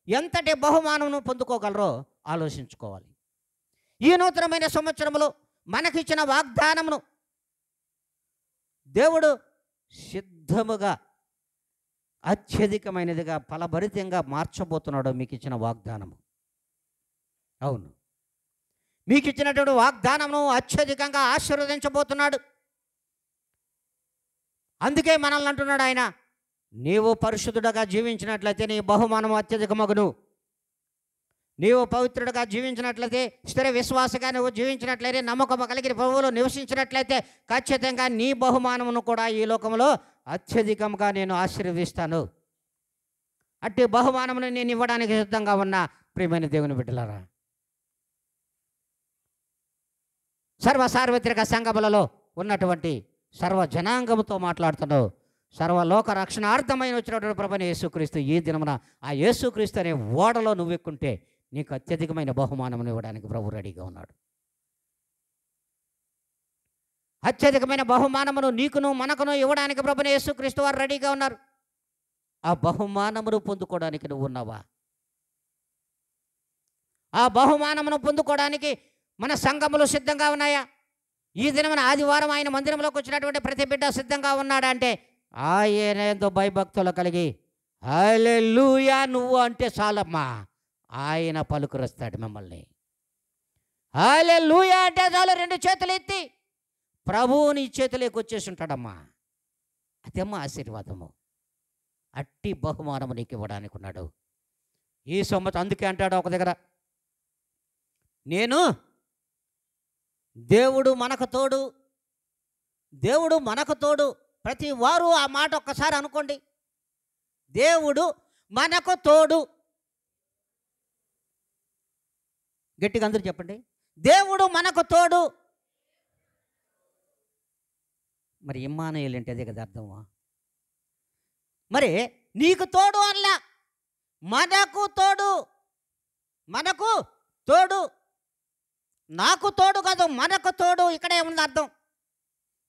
ఎంతటి బహుమానమును పొందుకోగలరో ఆలోచించుకోవాలి. ఈ నూతనమైన సంవత్సరంలో మనకిచ్చిన వాగ్దానమును దేవుడు సిద్ధముగా అత్యధికమైనదిగా ఫలభరితంగా మార్చబోతున్నాడు. మీకు ఇచ్చిన వాగ్దానము, అవును, మీకు ఇచ్చినటువంటి వాగ్దానమును అత్యధికంగా ఆశీర్వదించబోతున్నాడు. అందుకే మనల్ని అంటున్నాడు ఆయన, నీవు పరిశుద్ధుడుగా జీవించినట్లయితే నీ బహుమానం అత్యధికమగును. నీవు పవిత్రుడుగా జీవించినట్లయితే, స్థిర విశ్వాసగా నువ్వు జీవించినట్లయితే, నమ్మకము కలిగిన ప్రభువులో నివసించినట్లయితే ఖచ్చితంగా నీ బహుమానమును కూడా ఈ లోకంలో అత్యధికంగా నేను ఆశీర్వదిస్తాను. అట్టి బహుమానమును నేను ఇవ్వడానికి సిద్ధంగా ఉన్న ప్రియమైన దేవుని బిడ్డలారా, సార్వత్రిక సంఘములలో ఉన్నటువంటి సర్వ జనాంగముతో మాట్లాడుతున్నావు. సర్వలోక రక్షణార్థమైన వచ్చినటువంటి ప్రభువైన యేసుక్రీస్తు, ఈ దినమున ఆ యేసుక్రీస్తు అనే ఓడలో నువ్వు ఎక్కుంటే నీకు అత్యధికమైన బహుమానమును ఇవ్వడానికి ప్రభు రెడీగా ఉన్నాడు. అత్యధికమైన బహుమానమును నీకును మనకును ఇవ్వడానికి ప్రభువైన యేసుక్రీస్తు వారు రెడీగా ఉన్నారు. ఆ బహుమానమును పొందుకోవడానికి నువ్వు ఉన్నావా? ఆ బహుమానమును పొందుకోవడానికి మన సంఘములు సిద్ధంగా ఉన్నాయా? ఈ దినమున ఆదివారం ఆయన మందిరంలోకి వచ్చినటువంటి ప్రతి బిడ్డ సిద్ధంగా ఉన్నాడంటే ఆయనేందో భయభక్తులు కలిగి హల్లెలూయా నువ్వు అంటే చాలమ్మా, ఆయన పలుకురస్తాడు మిమ్మల్ని. హల్లెలూయా అంటే చాలు రెండు చేతులు ఎత్తి ప్రభువు నీ చేతులోకి వచ్చేసి ఉంటాడమ్మా. అదేమ్మా ఆశీర్వాదము. అట్టి బహుమానము నీకు ఇవ్వడానికి ఉన్నాడు ఈ సంవత్సరం. అందుకే అంటాడు ఒక దగ్గర, నేను దేవుడు మనకు తోడు, దేవుడు మనకు తోడు. ప్రతి వారు ఆ మాట ఒక్కసారి అనుకోండి, దేవుడు మనకు తోడు. గట్టిగా అందరూ చెప్పండి, దేవుడు మనకు తోడు. మరి ఇమ్మానుయేలు అంటే అదే కదా అర్థమా? మరి నీకు తోడు అల్లా, మనకు తోడు, మనకు తోడు, నాకు తోడు కాదు, మనకు తోడు. ఇక్కడే ఉంది అర్థం.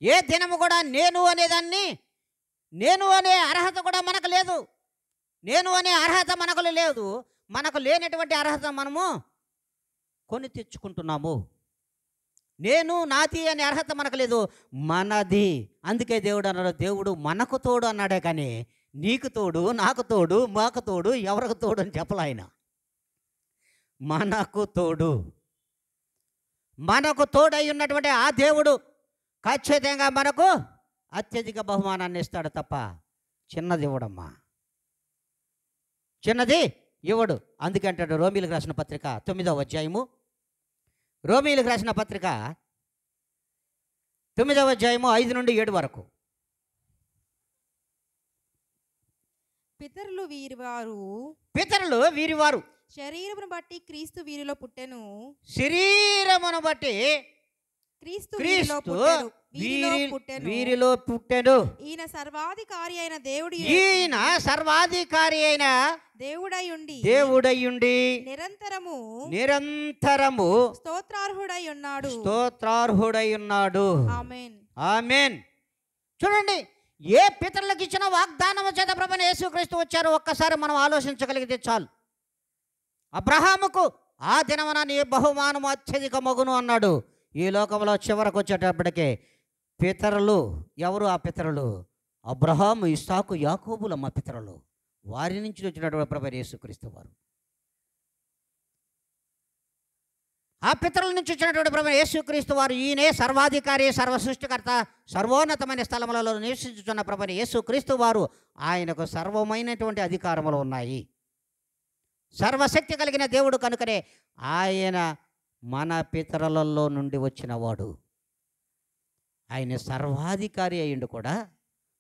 ఏ దినము కూడా నేను అనేదాన్ని, నేను అనే అర్హత కూడా మనకు లేదు. నేను అనే అర్హత మనకు లేదు. మనకు లేనటువంటి అర్హత మనము కొని తెచ్చుకుంటున్నాము. నేను నాది అనే అర్హత మనకు లేదు, మనది. అందుకే దేవుడు అన్నాడు, దేవుడు మనకు తోడు అన్నాడే కానీ నీకు తోడు, నాకు తోడు, మాకు తోడు, ఎవరికి తోడు అని చెప్పలే ఆయన. మనకు తోడు, మనకు తోడై ఉన్నటువంటి ఆ దేవుడు ఖచ్చితంగా మనకు అత్యధిక బహుమానాన్ని ఇస్తాడు తప్ప చిన్నది ఇవ్వడమ్మా, చిన్నది ఇవ్వడు. అందుకే అంటాడు రోమీలకు రాసిన పత్రిక 9వ అధ్యాయము, రోమీలకు రాసిన పత్రిక 9వ అధ్యాయము 5 నుండి 7 వరకు. పితరులు వీరివారు, పితరులు వీరివారు, శరీరమును బట్టి క్రీస్తు వీరిలో పుట్టెను, శరీరమును బట్టి క్రీస్తు క్రీస్తు పుట్టెను. వీరిలో పుట్టెను. ఈయన సర్వాధికారి అయిన దేవుడు, ఈయన సర్వాధికారి అయిన దేవుడయ్యుండి నిరంతరము స్తోత్రార్హుడై ఉన్నాడు. ఆమేన్, ఆమేన్. చూడండి, ఏ పితరులకు ఇచ్చిన వాగ్దానము చేత ప్రభువైన యేసుక్రీస్తు వచ్చారో ఒక్కసారి మనం ఆలోచించగలిగితే చాలు. అబ్రహాముకు ఆ దినమున నీ బహుమానము అత్యధిక మగును అన్నాడు. ఈ లోకంలో చివరకు వచ్చేటప్పటికే పితరులు ఎవరు? ఆ పితరులు అబ్రహాము, ఇస్సాకు, యాకోబులు అమ్మ పితరులు. వారి నుంచి వచ్చినటువంటి ప్రభువైన యేసుక్రీస్తు వారు. ఆ పితరుల నుంచి వచ్చినటువంటి ప్రభువైన యేసుక్రీస్తు వారు. ఈయనే సర్వాధికారి, సర్వ సృష్టికర్త, సర్వోన్నతమైన స్థలములలో నివసించుతున్న ప్రభువైన యేసుక్రీస్తు వారు. ఆయనకు సర్వమైనటువంటి అధికారములు ఉన్నాయి. సర్వశక్తి కలిగిన దేవుడు కనుకనే ఆయన మన పితరులలో నుండి వచ్చినవాడు. ఆయన సర్వాధికారి అయ్యిండు కూడా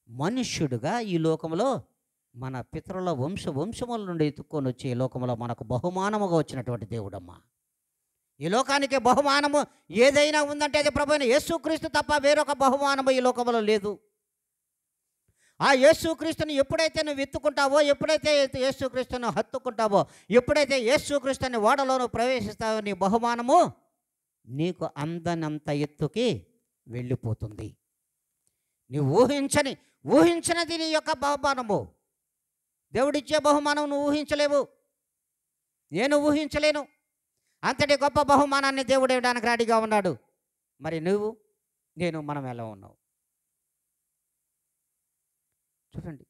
మనుష్యుడుగా ఈ లోకంలో మన పితరుల వంశముల నుండి ఎత్తుక్కొని వచ్చి ఈ లోకంలో మనకు బహుమానముగా వచ్చినటువంటి దేవుడమ్మా. ఈ లోకానికి బహుమానము ఏదైనా ఉందంటే అది ప్రభువైన యేసుక్రీస్తు తప్ప వేరొక బహుమానము ఈ లోకంలో లేదు. ఆ యేసుక్రీస్తుని ఎప్పుడైతే నువ్వు ఎత్తుకుంటావో, ఎప్పుడైతే యేసుక్రీస్తుని హత్తుకుంటావో, ఎప్పుడైతే యేసుక్రీస్తుని ఓడలోను ప్రవేశిస్తావో, నీ బహుమానము నీకు అందనంత ఎత్తుకి వెళ్ళిపోతుంది. నీవు ఊహించనిది నీ యొక్క బహుమానము. దేవుడిచ్చే బహుమానం నువ్వు ఊహించలేవు, నేను ఊహించలేను. అంతటి గొప్ప బహుమానాన్ని దేవుడు ఇవ్వడానికి రెడీగా ఉన్నాడు. మరి నువ్వు నేను మనం ఎలా ఉన్నావు చూడండి.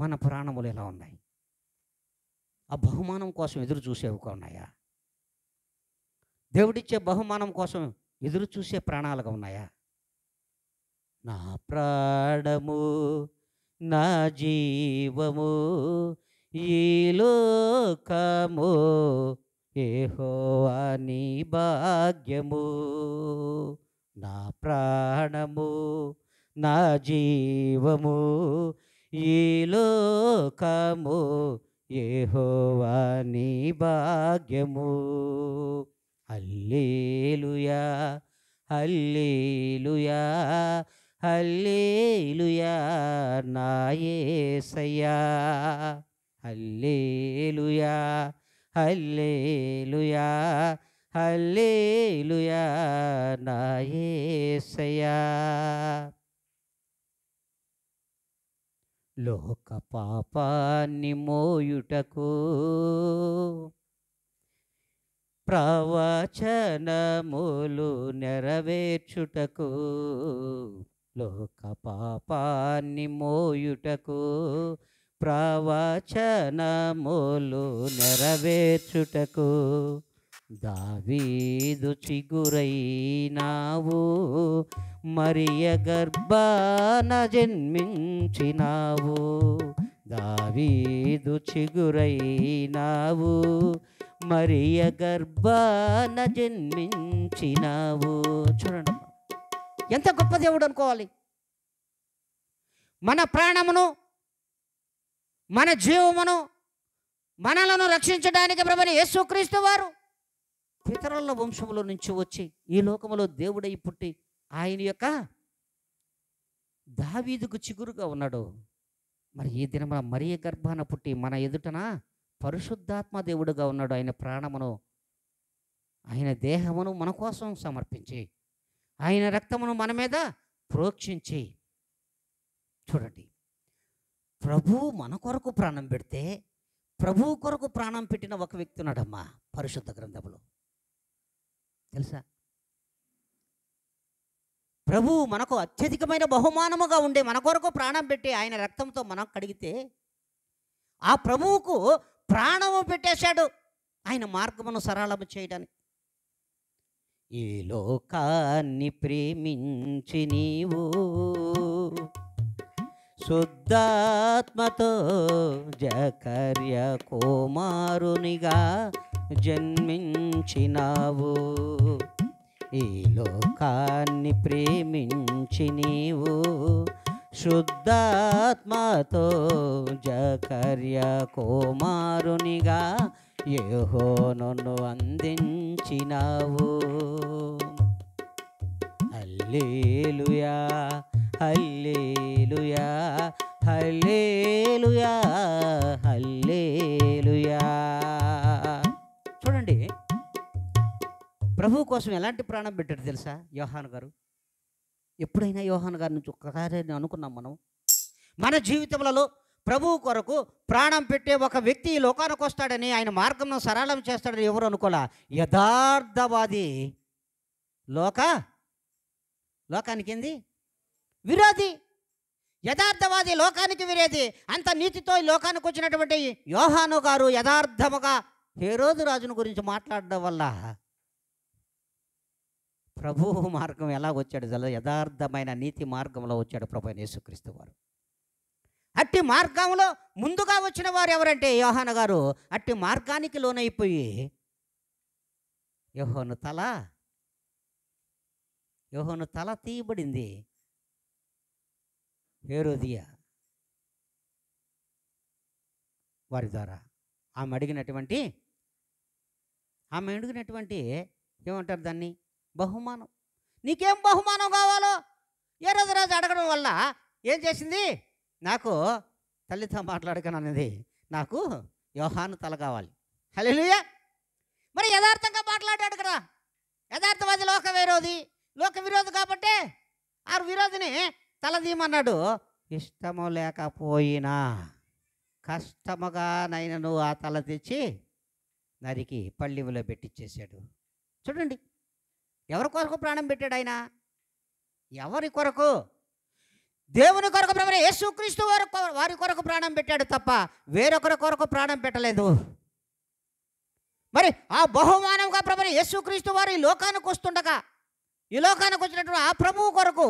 మన ప్రాణములు ఎలా ఉన్నాయి? ఆ బహుమానం కోసం ఎదురు చూసేవిగా ఉన్నాయా? దేవుడిచ్చే బహుమానం కోసం ఎదురు చూసే ప్రాణాలుగా ఉన్నాయా? నా ప్రాణము, నా జీవము, ఈ లోకము యెహోవా నీ భాగ్యము. నా ప్రాణము, నా జీవము, ఈ లోకము యెహోవా నీ భాగ్యము. హల్లెలూయా, హల్లెలూయా, హల్లెలూయా నా యేసయ్యా. హల్లెలూయా, హల్లెలూయా, హల్లెలూయా నా యేసయ్యా. లోక పాపాన్ని మోయుటకు ప్రవచనములు నెరవేర్చుటకు, లోక పాపాన్ని మోయుటకు ప్రవచనములు నెరవేర్చుటకు దావీదు చిగురైనావు, మరియ గర్భాన జన్మించినావు. దావీదు చిగురైనావు, మరియ గర్భాన జన్మించినావు. చూడండి ఎంత గొప్ప దేవుడు అనుకోవాలి. మన ప్రాణమును, మన జీవమును, మనలను రక్షించడానికి ప్రభువైన యేసుక్రీస్తు వారు పితరుల వంశముల నుంచి వచ్చి ఈ లోకములో దేవుడై పుట్టి ఆయన యొక్క దావీదుకు చిగురుగా ఉన్నాడు. మరి ఈ దినమున మరియ గర్భాన పుట్టి మన ఎదుటన పరిశుద్ధాత్మ దేవుడుగా ఉన్నాడు. ఆయన ప్రాణమును, ఆయన దేహమును మన కోసం సమర్పించి, ఆయన రక్తమును మన మీద ప్రోక్షించి. చూడండి, ప్రభువు మన కొరకు ప్రాణం పెడితే ప్రభువు కొరకు ప్రాణం పెట్టిన ఒక వ్యక్తి ఉన్నాడమ్మా పరిశుద్ధ గ్రంథంలో, తెలుసా? ప్రభువు మనకు అత్యధికమైన బహుమానముగా ఉండే మన కొరకు ప్రాణం పెట్టి ఆయన రక్తంతో మనం కడిగితే ఆ ప్రభువుకు ప్రాణము పెట్టేశాడు ఆయన మార్గమును సరళము చేయడానికి. ఈ లోకాన్ని ప్రేమించి నీవు శుద్ధాత్మతో జకర్య కుమారునిగా జన్మించినావు. ఈ లోకాన్ని ప్రేమించి నీవు శుద్ధాత్మతో జకర్య కుమారునిగా యెహోవాను అందించినావు. హల్లెలూయా, హల్లెలూయా, హల్లెలూయా, హల్లెలూయా. చూడండి, ప్రభువు కోసం ఎలాంటి ప్రాణం పెట్టాడు తెలుసా యోహాను గారు? ఎప్పుడైనా యోహాను గారి నుంచి ఒక్కసారి అనుకున్నాం మనం, మన జీవితంలో ప్రభువు కొరకు ప్రాణం పెట్టే ఒక వ్యక్తి ఈ లోకానికి వస్తాడని, ఆయన మార్గంను సరళం చేస్తాడని ఎవరు అనుకోలే. యథార్థవాది లోకానికి ఏంది విరోధి. యథార్థవాది లోకానికి విరోధి. అంత నీతితో ఈ లోకానికి వచ్చినటువంటి యోహాను గారు యథార్థముగా హేరోదు రాజును గురించి మాట్లాడడం వల్ల ప్రభువు మార్గం ఎలా వచ్చాడు? యథార్థమైన నీతి మార్గంలో వచ్చాడు ప్రభువైన యేసుక్రీస్తు వారు. అట్టి మార్గంలో ముందుగా వచ్చిన వారు ఎవరంటే యోహాను గారు. అట్టి మార్గానికి లోనైపోయి యోహాను తల తీయబడింది హేరోదియా వారి ద్వారా. ఆమె అడిగినటువంటి ఏమంటారు దాన్ని? బహుమానం. నీకేం బహుమానం కావాలో హేరోదు రాజు అడగడం వల్ల ఏం చేసింది? నాకు తల్లితో మాట్లాడకనన్నది, నాకు యోహాను తల కావాలి. హల్లెలూయా. మరి యథార్థంగా మాట్లాడాడు కదా. యథార్థవాది లోక విరోధి కాబట్టి ఆ విరోధిని తలదీయమన్నాడు. ఇష్టము లేకపోయినా కష్టముగానైనను ఆ తల తెచ్చి నరికి పళ్ళివిలో పెట్టించేశాడు. చూడండి, ఎవరి కొరకు ప్రాణం పెట్టాడు ఆయన? ఎవరి కొరకు? దేవుని కొరకు ప్రభువైన యేసుక్రీస్తు వారి కొరకు ప్రాణం పెట్టాడు తప్ప వేరొకరి కొరకు ప్రాణం పెట్టలేదు. మరి ఆ బహుమానంగా ప్రభువైన యేసుక్రీస్తు వారు ఈ లోకానికి వస్తుండగా, ఈ లోకానికి వచ్చినటువంటి ఆ ప్రభువు కొరకు,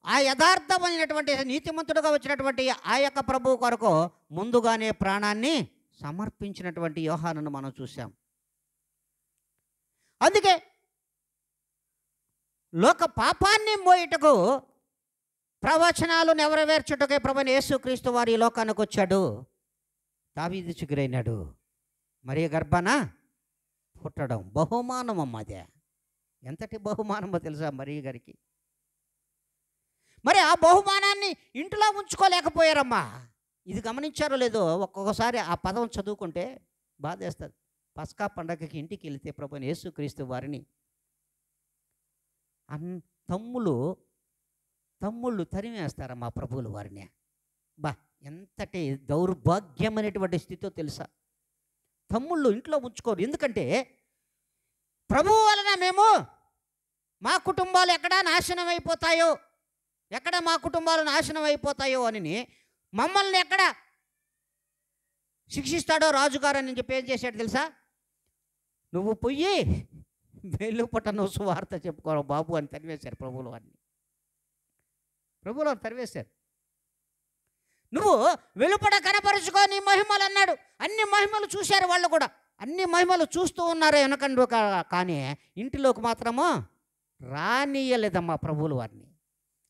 ఆ యథార్థమైనటువంటి నీతిమంతుడుగా వచ్చినటువంటి ఆ యొక్క ప్రభువు కొరకు ముందుగానే ప్రాణాన్ని సమర్పించినటువంటి యోహానును మనం చూసాం. అందుకే లోక పాపాన్ని మోయుటకు, ప్రవచనాలు నెరవేర్చుటకే ప్రభువైన యేసుక్రీస్తు వారు ఈ లోకానికి వచ్చాడు. దావీదు చిగురైనాడు, మరియ గర్భాన పుట్టడం బహుమానం అమ్మదే. ఎంతటి బహుమానమో తెలుసా మరియ గారికి? మరి ఆ బహుమానాన్ని ఇంట్లో ఉంచుకోలేకపోయారమ్మా. ఇది గమనించారో లేదో, ఒక్కొక్కసారి ఆ పదం చదువుకుంటే బాధేస్తుంది. పస్కా పండగకి ఇంటికి వెళితే ప్రభువైన యేసుక్రీస్తు వారిని తమ్ముళ్ళు తరిమేస్తారమ్మా ప్రభువులు వారిని. ఎంతటి దౌర్భాగ్యమైనటువంటి స్థితితో తెలుసా? తమ్ముళ్ళు ఇంట్లో ఉంచుకోరు. ఎందుకంటే ప్రభువు వలన మా కుటుంబాలు ఎక్కడ మా కుటుంబాలు నాశనం అయిపోతాయో అని మమ్మల్ని ఎక్కడ శిక్షిస్తాడో రాజుగారు అని చెప్పి ఏం చేశాడు తెలుసా? నువ్వు పొయ్యి వెలుపట నువ్వు సువార్త చెప్పుకోరా బాబు అని తరివేశారు ప్రభువులు వారిని. ప్రభువులు వారు తరివేశారు. నువ్వు వెలుపట కనపరుచుకో నీ మహిమలు అన్నాడు. అన్ని మహిమలు చూశారు వాళ్ళు కూడా, అన్ని మహిమలు చూస్తూ ఉన్నారు వెనకండు. కానీ ఇంటిలోకి మాత్రము రానియలేదమ్మా ప్రభువులు వారిని.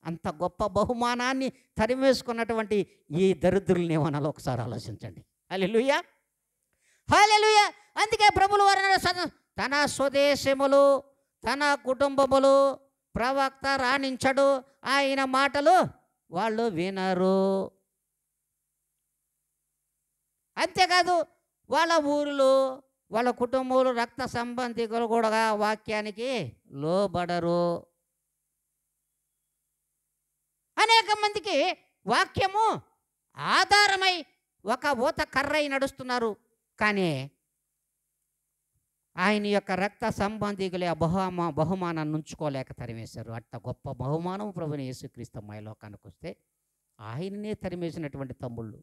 అంత గొప్ప బహుమానాన్ని తరిమేసుకున్నటువంటి ఈ దరిద్రుల్ని ఏమనాలో ఒకసారి ఆలోచించండి. హల్లెలూయా, హల్లెలూయా. అందుకే ప్రభువులు వారు తన స్వదేశములు తన కుటుంబములు ప్రవక్త రాణించడు, ఆయన మాటలు వాళ్ళు వినరు. అంతేకాదు వాళ్ళ ఊరిలో వాళ్ళ కుటుంబాలు రక్త సంబంధికులు కూడా వాక్యానికి లోబడరు. అనేక మందికి వాక్యము ఆధారమై ఒక ఊత కర్రై నడుస్తున్నారు. కానీ ఆయన యొక్క రక్త సంబంధికులే ఆ బహుమానాన్ని ఉంచుకోలేక తరిమేశారు. అట్ట గొప్ప బహుమానం ప్రభుని యేసుక్రీస్తు మా లోకానికి వస్తే ఆయననే తరిమేసినటువంటి తమ్ముళ్ళు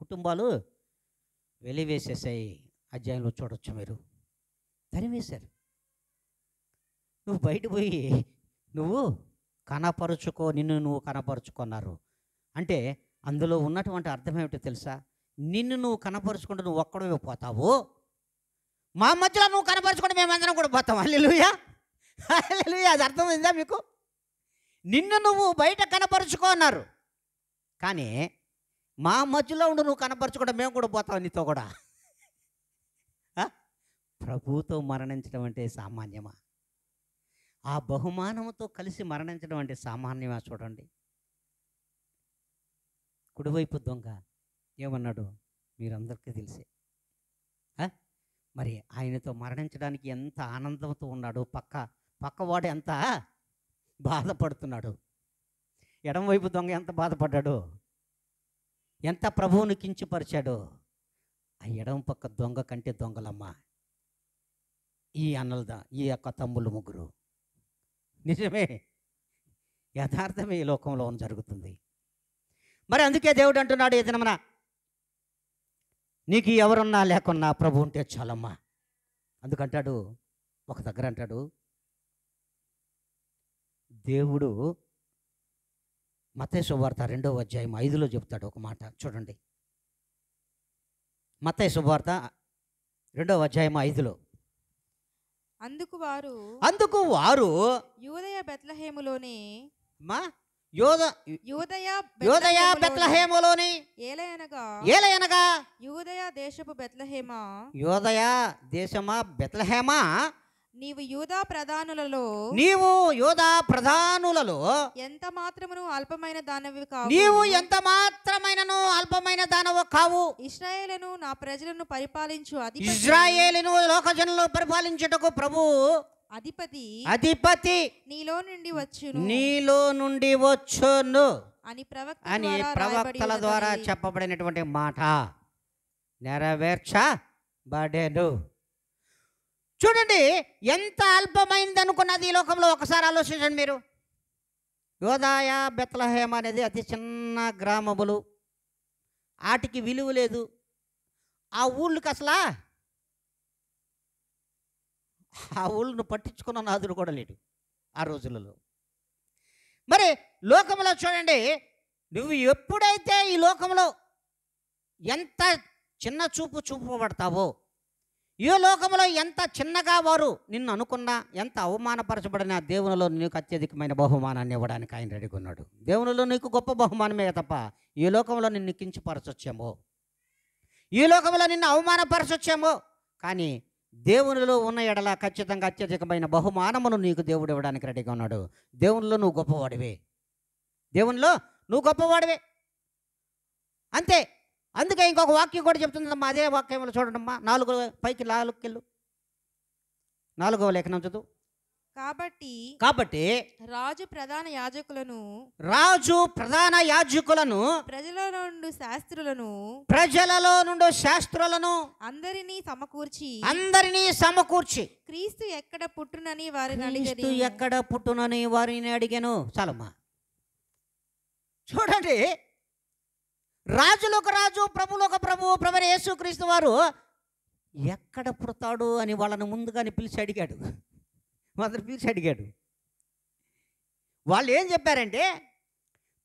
కుటుంబాలు వెలివేసేసాయి. అధ్యాయంలో చూడొచ్చు మీరు. తరిమేశారు. నువ్వు బయట పోయి నువ్వు కనపరుచుకో, నిన్ను నువ్వు కనపరుచుకున్నారు అంటే అందులో ఉన్నటువంటి అర్థం ఏమిటో తెలుసా? నిన్ను నువ్వు కనపరుచుకుంటూ నువ్వు ఒక్కడే పోతావు, మా మధ్యలో నువ్వు కనపరుచుకుంటే మేమందరం కూడా పోతాం. హల్లెలూయా, హల్లెలూయా. అది అర్థమైందా మీకు? నిన్ను నువ్వు బయట కనపరుచుకో అన్నారు, కానీ మా మధ్యలో ఉండి నువ్వు కనపరచుకుంటే మేము కూడా పోతాం నీతో కూడా. ప్రభువుతో మరణించడం అంటే సామాన్యమా? ఆ బహుమానంతో కలిసి మరణించడం అంటే సామాన్యమా? చూడండి, కుడివైపు దొంగ ఏమన్నాడు మీరందరికీ తెలిసే. మరి ఆయనతో మరణించడానికి ఎంత ఆనందంతో ఉన్నాడు, పక్కవాడు ఎంత బాధపడుతున్నాడు. ఎడమవైపు దొంగ ఎంత బాధపడ్డాడు, ఎంత ప్రభువుని కించపరిచాడు. ఆ ఎడమ పక్క దొంగ కంటే దొంగలమ్మ ఈ అన్నలదా, ఈ యొక్క తమ్ముళ్ళు ముగ్గురు. నిజమే, యథార్థమే ఈ లోకంలో జరుగుతుంది. మరి అందుకే దేవుడు అంటున్నాడు ఈ దినమున, నీకు ఎవరున్నా లేకున్నా ప్రభు ఉంటే చాలమ్మా. అందుకంటాడు ఒక దగ్గర అంటాడు దేవుడు, మత్తయి సువార్త 2వ అధ్యాయం 5లో చెప్తాడు ఒక మాట చూడండి. మత్తయి సువార్త 2వ అధ్యాయం 5లో, అందుకు వారు యూదయ బెత్లెహేములోని యూదయ బెత్లెహేములోని ఏలయనగా యూదయ దేశపు బెత్లెహేమా, యూదయ దేశమా బెత్లెహేమా, నీవు యూదా ప్రధానులలో ఎంత మాత్రమును అల్పమైన దానవి కావు. నీవు ఎంత మాత్రమైనను అల్పమైన దానవు కావు. ఇశ్రాయేలును నా ప్రజలను పరిపాలించు ఇశ్రాయేలును లోకజనులు పరిపాలించుటకు ప్రభు అధిపతి నీలో నుండి వచ్చును అని ప్రవక్తల ద్వారా చెప్పబడినటువంటి మాట నెరవేర్చబడెను. చూడండి, ఎంత అల్పమైంది అనుకున్నది ఈ లోకంలో. ఒకసారి ఆలోచించండి మీరు. యోదాయ బెత్లెహేమ్ అనేది అతి చిన్న గ్రామములు, వాటికి విలువ లేదు. ఆ ఊళ్ళకి అసలు ఆ ఊళ్ళను పట్టించుకున్న నాదుడు కూడా లేడు ఆ రోజులలో. మరి లోకంలో చూడండి, నువ్వు ఎప్పుడైతే ఈ లోకంలో ఎంత చిన్న చూపబడతావో, ఈ లోకంలో ఎంత చిన్నగా వారు నిన్ను అనుకున్నా, ఎంత అవమానపరచబడినా దేవునిలో నీకు అత్యధికమైన బహుమానాన్ని ఇవ్వడానికి ఆయన రెడీగా ఉన్నాడు. దేవునిలో నీకు గొప్ప బహుమానమే తప్ప ఈ లోకంలో నిన్ను కించపరచొచ్చేమో, ఈ లోకంలో నిన్ను అవమానపరచొచ్చేమో, కానీ దేవునిలో ఉన్న ఎడల ఖచ్చితంగా అత్యధికమైన బహుమానమును నీకు దేవుడు ఇవ్వడానికి రెడీగా ఉన్నాడు. దేవునిలో నువ్వు గొప్పవాడివే, దేవునిలో నువ్వు గొప్పవాడివే అంతే. అందుకే ఇంకొక వాక్యం కూడా చెప్తుందమ్మా, అదే వాక్యంలో చూడండమ్మా, 4 4వ లేఖనం చదువు. కాబట్టి రాజు ప్రధాన యాజకులను ప్రజలలో నుండి శాస్త్రులను అందరినీ సమకూర్చి క్రీస్తు ఎక్కడ పుట్టునని వారిని అడిగాను. చాలమ్మా, చూడండి, రాజులకు రాజు ప్రభులకు ప్రభు యేసుక్రీస్తు వారు ఎక్కడ పుడతాడు అని వాళ్ళని ముందుగానే పిలిచి అడిగాడు. మొదలు పిలిచి అడిగాడు. వాళ్ళు ఏం చెప్పారంటే,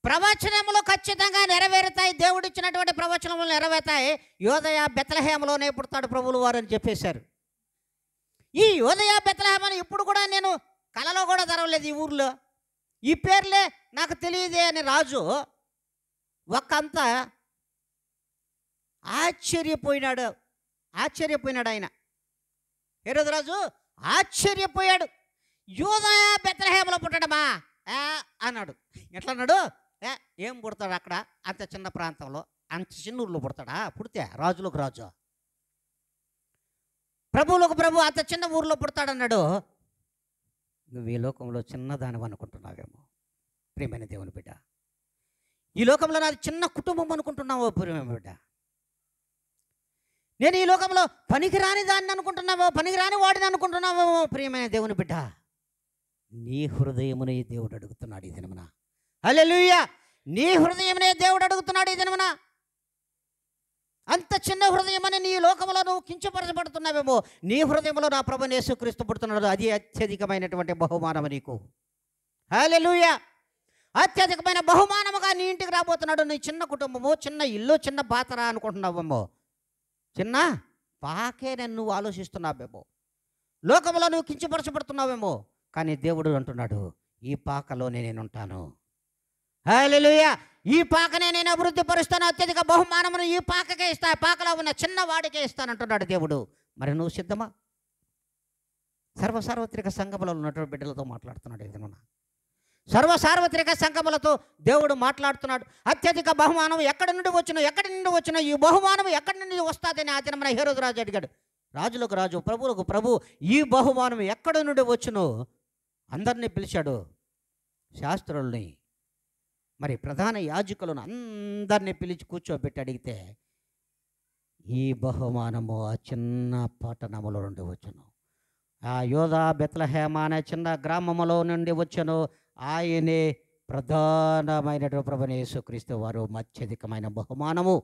ప్రవచనములు ఖచ్చితంగా నెరవేరుతాయి, దేవుడిచ్చినటువంటి ప్రవచనములు నెరవేరుతాయి, యోదయ బెత్లెహేములోనే పుడతాడు ప్రభువుల వారు అని చెప్పేశారు. ఈ యోదయ బెత్లెహేము అని ఇప్పుడు కూడా నేను కలలో కూడా తెరవలేదు. ఈ ఊర్లో ఈ పేర్లే నాకు తెలియదే అని రాజు ఒకంత ఆశ్చర్యపోయినాడు ఆయన. హేరోదు రాజు ఆశ్చర్యపోయాడు. యోదయ బెత్లెహేములో పుట్టడమా అన్నాడు. ఎట్లా అన్నాడు? ఏం పుడతాడు అక్కడ, అంత చిన్న ప్రాంతంలో, అంత చిన్న ఊర్లో పుడతాడా? పుడితే రాజులకు రాజు, ప్రభువులకు ప్రభు అంత చిన్న ఊర్లో పుడతాడన్నాడు. నువ్వు ఈ లోకంలో చిన్నదాని అనుకుంటున్నావేమో ప్రియమైన దేవుని బిడ్డ. ఈ లోకంలో నాది చిన్న కుటుంబం అనుకుంటున్నావో ప్రియమైన బిడ్డ. నేను ఈ లోకంలో పనికిరాని దాన్ని అనుకుంటున్నావో, పనికిరాని వాడిని అనుకుంటున్నావో ప్రియమైన దేవుని బిడ్డ. నీ హృదయమునే దేవుడు అడుగుతున్నాడు ఈ దినమున. హల్లెలూయా! నీ హృదయమునే దేవుడు అడుగుతున్నాడు ఈ దినమున. అంత చిన్న హృదయమని నీ లోకంలో నువ్వు కించపరచబడుతున్నావేమో, నీ హృదయంలో నా ప్రభువైన యేసుక్రీస్తు పుడుతున్నాడు. అది అత్యధికమైనటువంటి బహుమానము నీకు. హల్లెలూయా! అత్యధికమైన బహుమానముగా నీ ఇంటికి రాబోతున్నాడు. నీ చిన్న కుటుంబము, చిన్న ఇల్లు, చిన్న పాతరా అనుకుంటున్నావేమో, చిన్న పాకే నువ్వు ఆలోచిస్తున్నావేమో, లోకంలో నువ్వు కించపరచబడుతున్నావేమో, కానీ దేవుడు అంటున్నాడు, ఈ పాకలోనే నేను ఉంటాను. హల్లెలూయా! ఈ పాకనే నేను అభివృద్ధి పరుస్తాను, అత్యధిక బహుమానమును ఈ పాకకే ఇస్తా, పాకలో ఉన్న చిన్నవాడికే ఇస్తానంటున్నాడు దేవుడు. మరి నువ్వు సిద్ధమా? సర్వసార్వత్రిక సంఘములలో ఉన్నటువంటి బిడ్డలతో మాట్లాడుతున్నాడు. ఏదైనా సర్వసార్వత్రిక సంఘములతో దేవుడు మాట్లాడుతున్నాడు. అత్యధిక బహుమానం ఎక్కడి నుండి వచ్చినా ఈ బహుమానం ఎక్కడి నుండి వస్తుందని ఆ దినమున హేరోదు రాజు అడిగాడు. రాజులకు రాజు, ప్రభువులకు ప్రభు, ఈ బహుమానం ఎక్కడి నుండి వచ్చునో అందరినీ పిలిచాడు. శాస్త్రుల్ని, మరి ప్రధాన యాజకులను అందరినీ పిలిచి కూర్చోబెట్టి అడిగితే, ఈ బహుమానము ఆ చిన్న పట్టణములో నుండి వచ్చును, ఆ యోదా బెత్లెహేమ అనే చిన్న గ్రామములో నుండి వచ్చును, ఆయనే ప్రధానమైనటువంటి ప్రభువైన యేసుక్రీస్తు వారు అత్యధికమైన బహుమానము.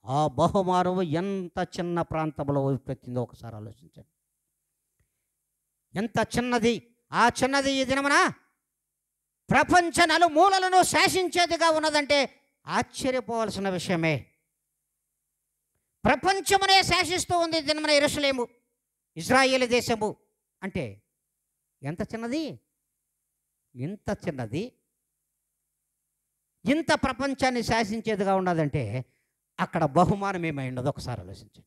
ఆ బహుమానము ఎంత చిన్న ప్రాంతంలో పెట్టిందో ఒకసారి ఆలోచించండి. ఎంత చిన్నది! ఆ చిన్నది ఈ దినమున ప్రపంచ నలుమూలలను శాసించేదిగా ఉన్నదంటే ఆశ్చర్యపోవాల్సిన విషయమే. ప్రపంచమునే శాసిస్తూ ఉంది ఈ దినమున యెరూషలేము, ఇజ్రాయేలు దేశము. అంటే ఎంత చిన్నది! ఇంత చిన్నది, ఇంత ప్రపంచాన్ని శాసించేదిగా ఉన్నదంటే అక్కడ బహుమానం ఏమై ఉండదు ఒకసారి ఆలోచించండి.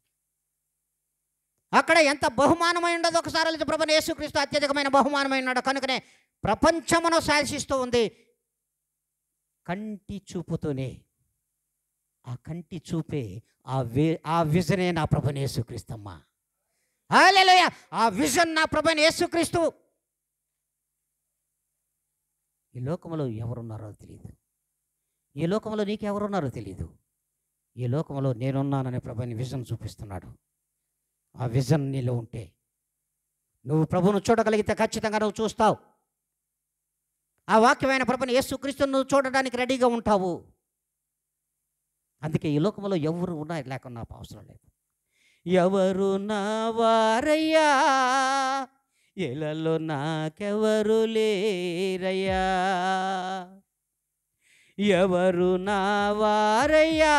అక్కడ ఎంత బహుమానమై ఉండదు ఒకసారి ఆలోచించి. ప్రభువైన యేసుక్రీస్తు అత్యధికమైన బహుమానమై ఉన్నాడు కనుకనే ప్రపంచమును శాసిస్తూ ఉంది. కంటి చూపుతోనే, ఆ కంటి చూపే, ఆ విజనే నా ప్రభువైన యేసుక్రీస్తు అమ్మా. హల్లెలూయా! ఆ విజన్ నా ప్రభువైన యేసుక్రీస్తు. ఈ లోకంలో ఎవరున్నారో తెలియదు, ఈ లోకంలో నీకెవరున్నారో తెలియదు. ఈ లోకంలో నేనున్నానని ప్రభువుని విజన్ చూపిస్తున్నాడు. ఆ విజన్ నీలో ఉంటే నువ్వు ప్రభువును చూడగలిగితే ఖచ్చితంగా నువ్వు చూస్తావు. ఆ వాక్యమైన ప్రభువైన యేసుక్రీస్తును నువ్వు చూడడానికి రెడీగా ఉంటావు. అందుకే ఈ లోకంలో ఎవరు ఉన్నా లేకున్నా అవసరం లేదు. ఎవరు నా వారయ్యా, ఎలలో నాకెవరు లేరయ్యా, ఎవరు నా వారయ్యా,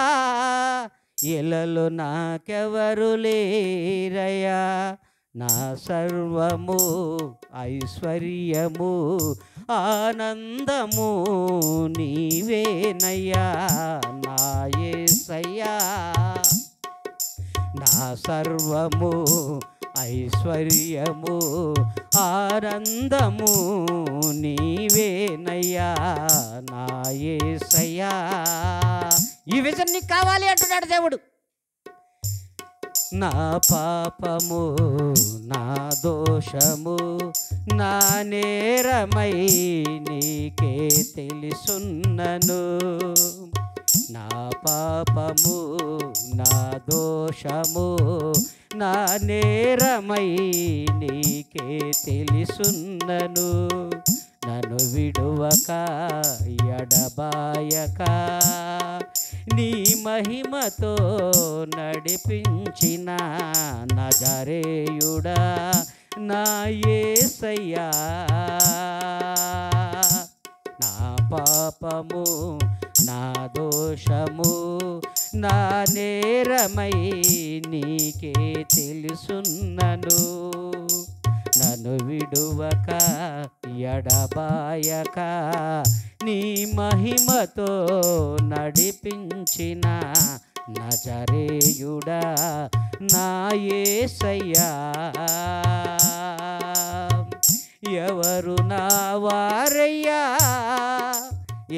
ఎలలో నాకెవరు లేరయ్యా, నా సర్వము ఐశ్వర్యము ఆనందము నీవేనయ్యా నా యేసయ్యా, నా సర్వము ఐశ్వర్యము ఆనందము నీవేనయ్యా నా యేసయ్యా. ఈ విజన్ నీకు కావాలి అంటున్నాడు దేవుడు. నా పాపము నా దోషము నా నేరమై నీకే తెలుసున్నను, నా పాపము నా దోషము నా నేరమై నీకే తెలుసున్నను, నన్ను విడువక ఎడబాయక నీ మహిమతో నడిపించిన నజరేయుడా నా యేసయ్యా. నా పాపము నా దోషము నా నేరమై నీకే తెలుసున్నను. నన్ను విడువక ఎడబాయక నీ మహిమతో నడిపించిన నజరేయుడా నా యేసయ్యా. ఎవరు నా వారయ్యా,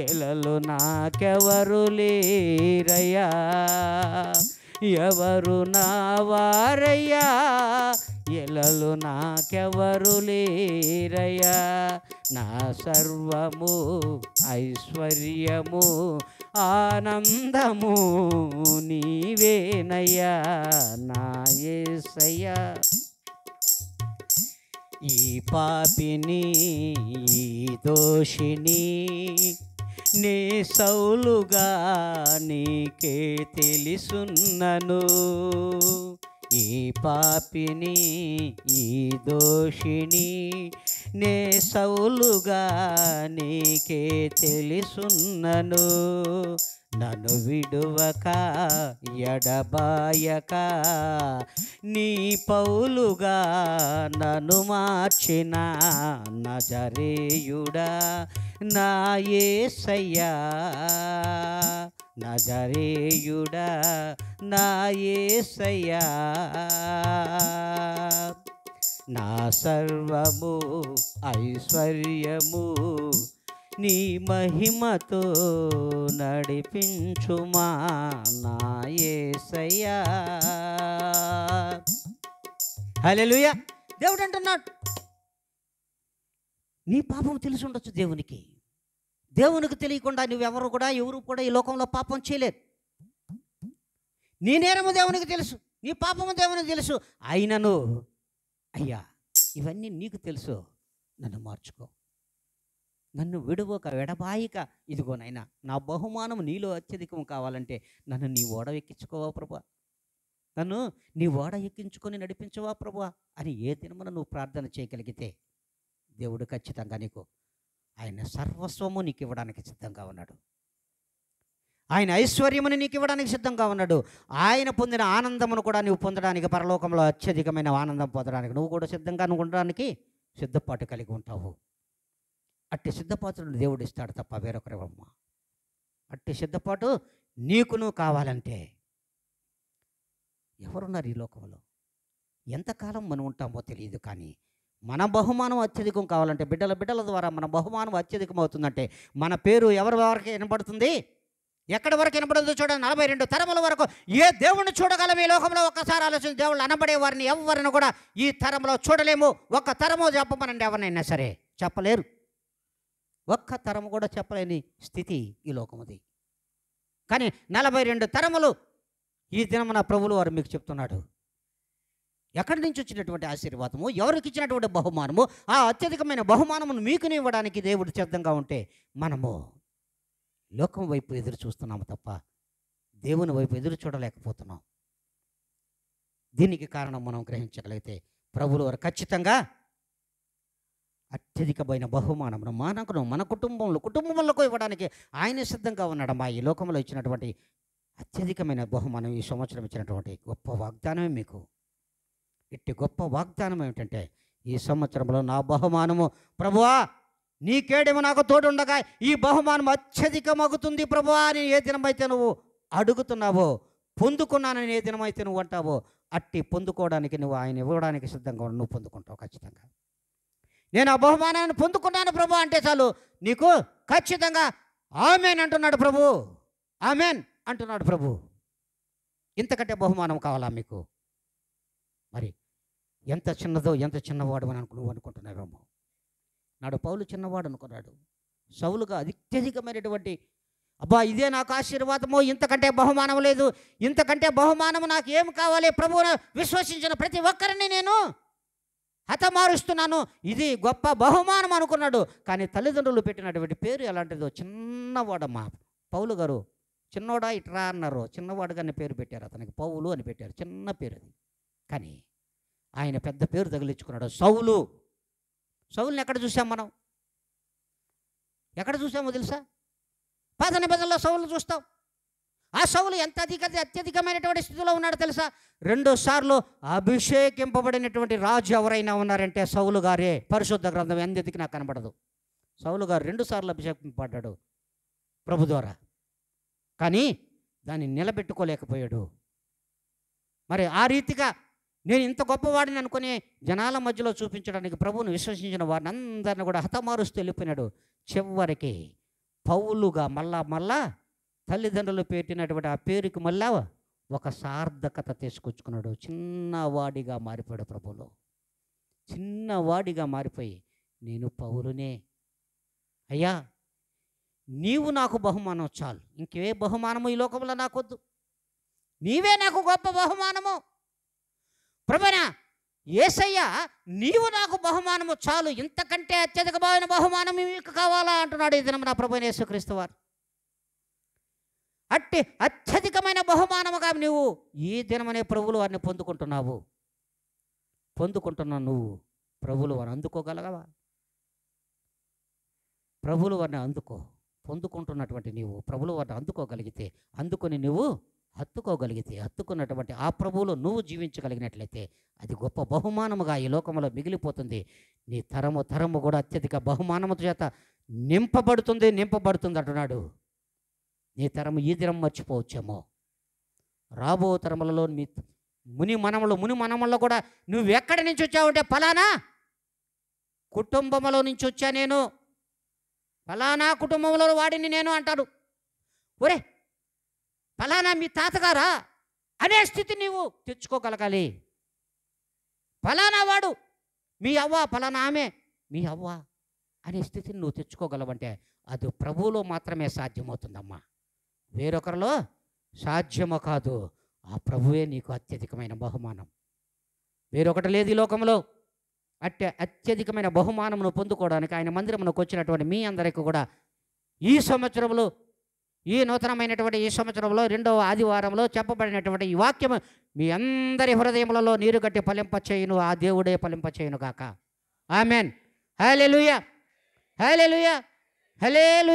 ఎలలో నాకెవరు లేరయ్యా. ఎవరు నా వారయ్యా, ఎలలో నాకెవరు లేరయ్యా. నా సర్వము ఐశ్వర్యము ఆనందము నీవేనయ్యా నా యేసయ్యా. ఈ పాపిని ఈ దోషిని నే సౌలుగా నీకే తెలుసున్నను. ఈ పాపిని ఈ దోషిని నే సౌలుగా నీకే తెలుసున్నను. నన్ను విడువక ఎడబాయక నీ పౌలుగా నన్ను మార్చిన నజరేయుడా నా యేసయ్యా. నజరేయుడా నా యేసయ్యా. నా సర్వము ఐశ్వర్యము నీ మహిమతో నడిపించుమా నా యేసయ్యా. హల్లెలూయా. దేవుడు అంటున్నాడు, నీ పాపం తెలిసి ఉండొచ్చు దేవునికి. దేవునికి తెలియకుండా ఎవరు కూడా ఈ లోకంలో పాపం చేయలేరు. నీ నేరము దేవునికి తెలుసు, నీ పాపము దేవునికి తెలుసు. అయినను అయ్యా ఇవన్నీ నీకు తెలుసు, నన్ను మార్చుకో, నన్ను విడువక ఎడబాయిక. ఇదిగోనైనా నా బహుమానం నీలో అత్యధికం కావాలంటే నన్ను నీ ఓడ ఎక్కించుకోవా ప్రభా, నన్ను నీ ఓడ ఎక్కించుకొని నడిపించవా ప్రభా అని ఏ దినమున నువ్వు ప్రార్థన చేయగలిగితే దేవుడు ఖచ్చితంగా నీకు ఆయన సర్వస్వము నీకు ఇవ్వడానికి సిద్ధంగా ఉన్నాడు. ఆయన ఐశ్వర్యముని నీకు ఇవ్వడానికి సిద్ధంగా ఉన్నాడు. ఆయన పొందిన ఆనందమును కూడా నువ్వు పొందడానికి, పరలోకంలో అత్యధికమైన ఆనందం పొందడానికి నువ్వు కూడా సిద్ధంగా ఉండడానికి సిద్ధపాటు కలిగి ఉంటావు. అట్టి సిద్ధపాటును దేవుడు ఇస్తాడు తప్ప వేరొకరివమ్మ. అట్టి సిద్ధపాటు నీకును కావాలంటే ఎవరున్నారు ఈ లోకంలో? ఎంతకాలం మనం ఉంటామో తెలియదు, కానీ మన బహుమానం అత్యధికం కావాలంటే బిడ్డల ద్వారా మన బహుమానం అత్యధికం అవుతుందంటే మన పేరు ఎవరి వరకు వినపడుతుంది, ఎక్కడి వరకు వినపడుతుందో చూడండి. 42 తరముల వరకు ఏ దేవుణ్ణి చూడగలం ఈ లోకంలో? ఒక్కసారి ఆలోచన. దేవుళ్ళు అనబడే వారిని ఎవరిని కూడా ఈ తరంలో చూడలేము. ఒక్క తరము చెప్పమనండి ఎవరినైనా సరే, చెప్పలేరు. ఒక్క తరము కూడా చెప్పలేని స్థితి ఈ లోకముది. కానీ 42 తరములు ఈ దినమున ప్రభువులు వారు మీకు చెప్తున్నాడు. ఎక్కడి నుంచి వచ్చినటువంటి ఆశీర్వాదము, ఎవరికి ఇచ్చినటువంటి బహుమానము, ఆ అత్యధికమైన బహుమానమును మీకుని ఇవ్వడానికి దేవుడు సిద్ధంగా ఉంటే మనము లోకం వైపు ఎదురు చూస్తున్నాము తప్ప దేవుని వైపు ఎదురు చూడలేకపోతున్నాం. దీనికి కారణం మనం గ్రహించగలిగితే ప్రభువులు వారు ఖచ్చితంగా అత్యధికమైన బహుమానమును మనకును మన కుటుంబంలో ఇవ్వడానికి ఆయన సిద్ధంగా ఉన్నాడమ్మా. ఈ లోకంలో ఇచ్చినటువంటి అత్యధికమైన బహుమానం ఈ సంవత్సరం ఇచ్చినటువంటి గొప్ప వాగ్దానమే మీకు. ఇట్టి గొప్ప వాగ్దానం ఏమిటంటే, ఈ సంవత్సరంలో నా బహుమానము ప్రభువా నీకేడేమో నాకు తోడుండగా ఈ బహుమానం అత్యధికమగుతుంది ప్రభువా అని ఏ దినమైతే నువ్వు అడుగుతున్నావో, పొందుకున్నానని ఏ దినమైతే నువ్వు అంటావో, అట్టి పొందుకోవడానికి నువ్వు ఆయన ఇవ్వడానికి సిద్ధంగా నువ్వు పొందుకుంటావు ఖచ్చితంగా. నేను ఆ బహుమానాన్ని పొందుకున్నాను ప్రభు అంటే చాలు, నీకు ఖచ్చితంగా ఆమెన్ అంటున్నాడు ప్రభు. ఆమెన్ అంటున్నాడు ప్రభు. ఇంతకంటే బహుమానం కావాలా మీకు? మరి ఎంత చిన్నదో, ఎంత చిన్నవాడు అని నువ్వు అనుకుంటున్నావేమో. నాడు పౌలు చిన్నవాడు అనుకున్నాడు. సౌలుగా అత్యధికమైనటువంటి అబ్బా ఇదే నాకు ఆశీర్వాదము, ఇంతకంటే బహుమానం లేదు, ఇంతకంటే బహుమానము నాకు ఏం కావాలి, ప్రభువును విశ్వసించిన ప్రతి ఒక్కరిని నేను హతమారుస్తున్నాను, ఇది గొప్ప బహుమానం అనుకున్నాడు. కానీ తల్లిదండ్రులు పెట్టినటువంటి పేరు ఎలాంటిదో, చిన్నవాడమ్మా. పౌలు గారు చిన్నోడా ఇట్రా అన్నారు, చిన్నవాడుగా అనే పేరు పెట్టారు అతనికి, పౌలు అని పెట్టారు, చిన్న పేరు అది. కానీ ఆయన పెద్ద పేరు తగిలించుకున్నాడు, సౌలు. సౌలుని ఎక్కడ చూసాం మనం? ఎక్కడ చూసామో తెలుసా? పాత నిబంధనలో సౌలు చూస్తాం. ఆ సౌలు ఎంత అత్యధికమైనటువంటి స్థితిలో ఉన్నాడో తెలుసా? 2 సార్లు అభిషేకింపబడినటువంటి రాజు ఎవరైనా ఉన్నారంటే సౌలు గారే. పరిశుద్ధ గ్రంథం ఎందుకు నాకు కనబడదు. సౌలు గారు 2 సార్లు అభిషేకింపబడ్డాడు ప్రభు ద్వారా, కానీ దాన్ని నిలబెట్టుకోలేకపోయాడు. మరి ఆ రీతిగా నేను ఇంత గొప్పవాడిని అనుకుని జనాల మధ్యలో చూపించడానికి ప్రభువును విశ్వసించిన వారిని అందరిని కూడా హతమారుస్తూ వెళ్ళిపోయినాడు. చివరికి పౌలుగా మళ్ళా తల్లిదండ్రులు పెట్టినటువంటి ఆ పేరుకి మళ్ళా ఒక సార్థకత తీసుకొచ్చుకున్నాడు. చిన్నవాడిగా మారిపోయాడు ప్రభువులో. చిన్నవాడిగా మారిపోయి, నేను పౌలునే అయ్యా, నీవు నాకు బహుమానం చాలు, ఇంకే బహుమానము ఈ లోకంలో నాకొద్దు, నీవే నాకు గొప్ప బహుమానము. ప్రభువా యేసయ్య, నీవు నాకు బహుమానము చాలు, ఇంతకంటే అత్యధికమైన బహుమానం మీకు కావాలా అంటున్నాడు ఈ దినం నా ప్రభువైన యేసుక్రీస్తు వారు. అట్టి అత్యధికమైన బహుమానముగా నువ్వు ఈ దినమనే ప్రభువులు వారిని పొందుకుంటున్నావు. నువ్వు ప్రభువులు వారిని అందుకోగలగవా? ప్రభువులు వారిని పొందుకుంటున్నటువంటి నీవు ప్రభువులు వారిని అందుకోగలిగితే, అందుకొని నువ్వు హత్తుకున్నటువంటి ఆ ప్రభువులో నువ్వు జీవించగలిగినట్లయితే అది గొప్ప బహుమానముగా ఈ లోకంలో మిగిలిపోతుంది. నీ తరము కూడా అత్యధిక బహుమానము చేత నింపబడుతుంది అంటున్నాడు. నీ తరము ఈ దినం మర్చిపోవచ్చేమో. రాబో తరములలో మీ ముని మనముల్లో కూడా నువ్వు ఎక్కడి నుంచి వచ్చావంటే ఫలానా కుటుంబంలో నుంచి వచ్చా నేను, ఫలానా కుటుంబంలో వాడిని నేను అంటాడు. ఒరే ఫలానా మీ తాతగారా అనే స్థితి నీవు తెచ్చుకోగలగాలి. ఫలానా వాడు మీ అవ్వ, ఫలానా ఆమె మీ అవ్వ అనే స్థితిని నువ్వు తెచ్చుకోగలవంటే అది ప్రభువులో మాత్రమే సాధ్యమవుతుందమ్మా. వేరొకరిలో సాధ్యమో కాదు. ఆ ప్రభువే నీకు అత్యధికమైన బహుమానం. వేరొకటి లేదు ఈ లోకంలో. అత్యధికమైన బహుమానమును పొందుకోవడానికి ఆయన మందిరమునకు వచ్చినటువంటి మీ అందరికీ కూడా ఈ సంవత్సరంలో, ఈ నూతనమైనటువంటి ఈ సంవత్సరంలో 2వ ఆదివారంలో చెప్పబడినటువంటి ఈ వాక్యము మీ అందరి హృదయములలో నీరుగట్టి ఫలింపచేయును, ఆ దేవుడే ఫలింపచేయును గాక. ఆమెన్. హల్లెలూయా, హల్లెలూయా, హల్లెలూయా.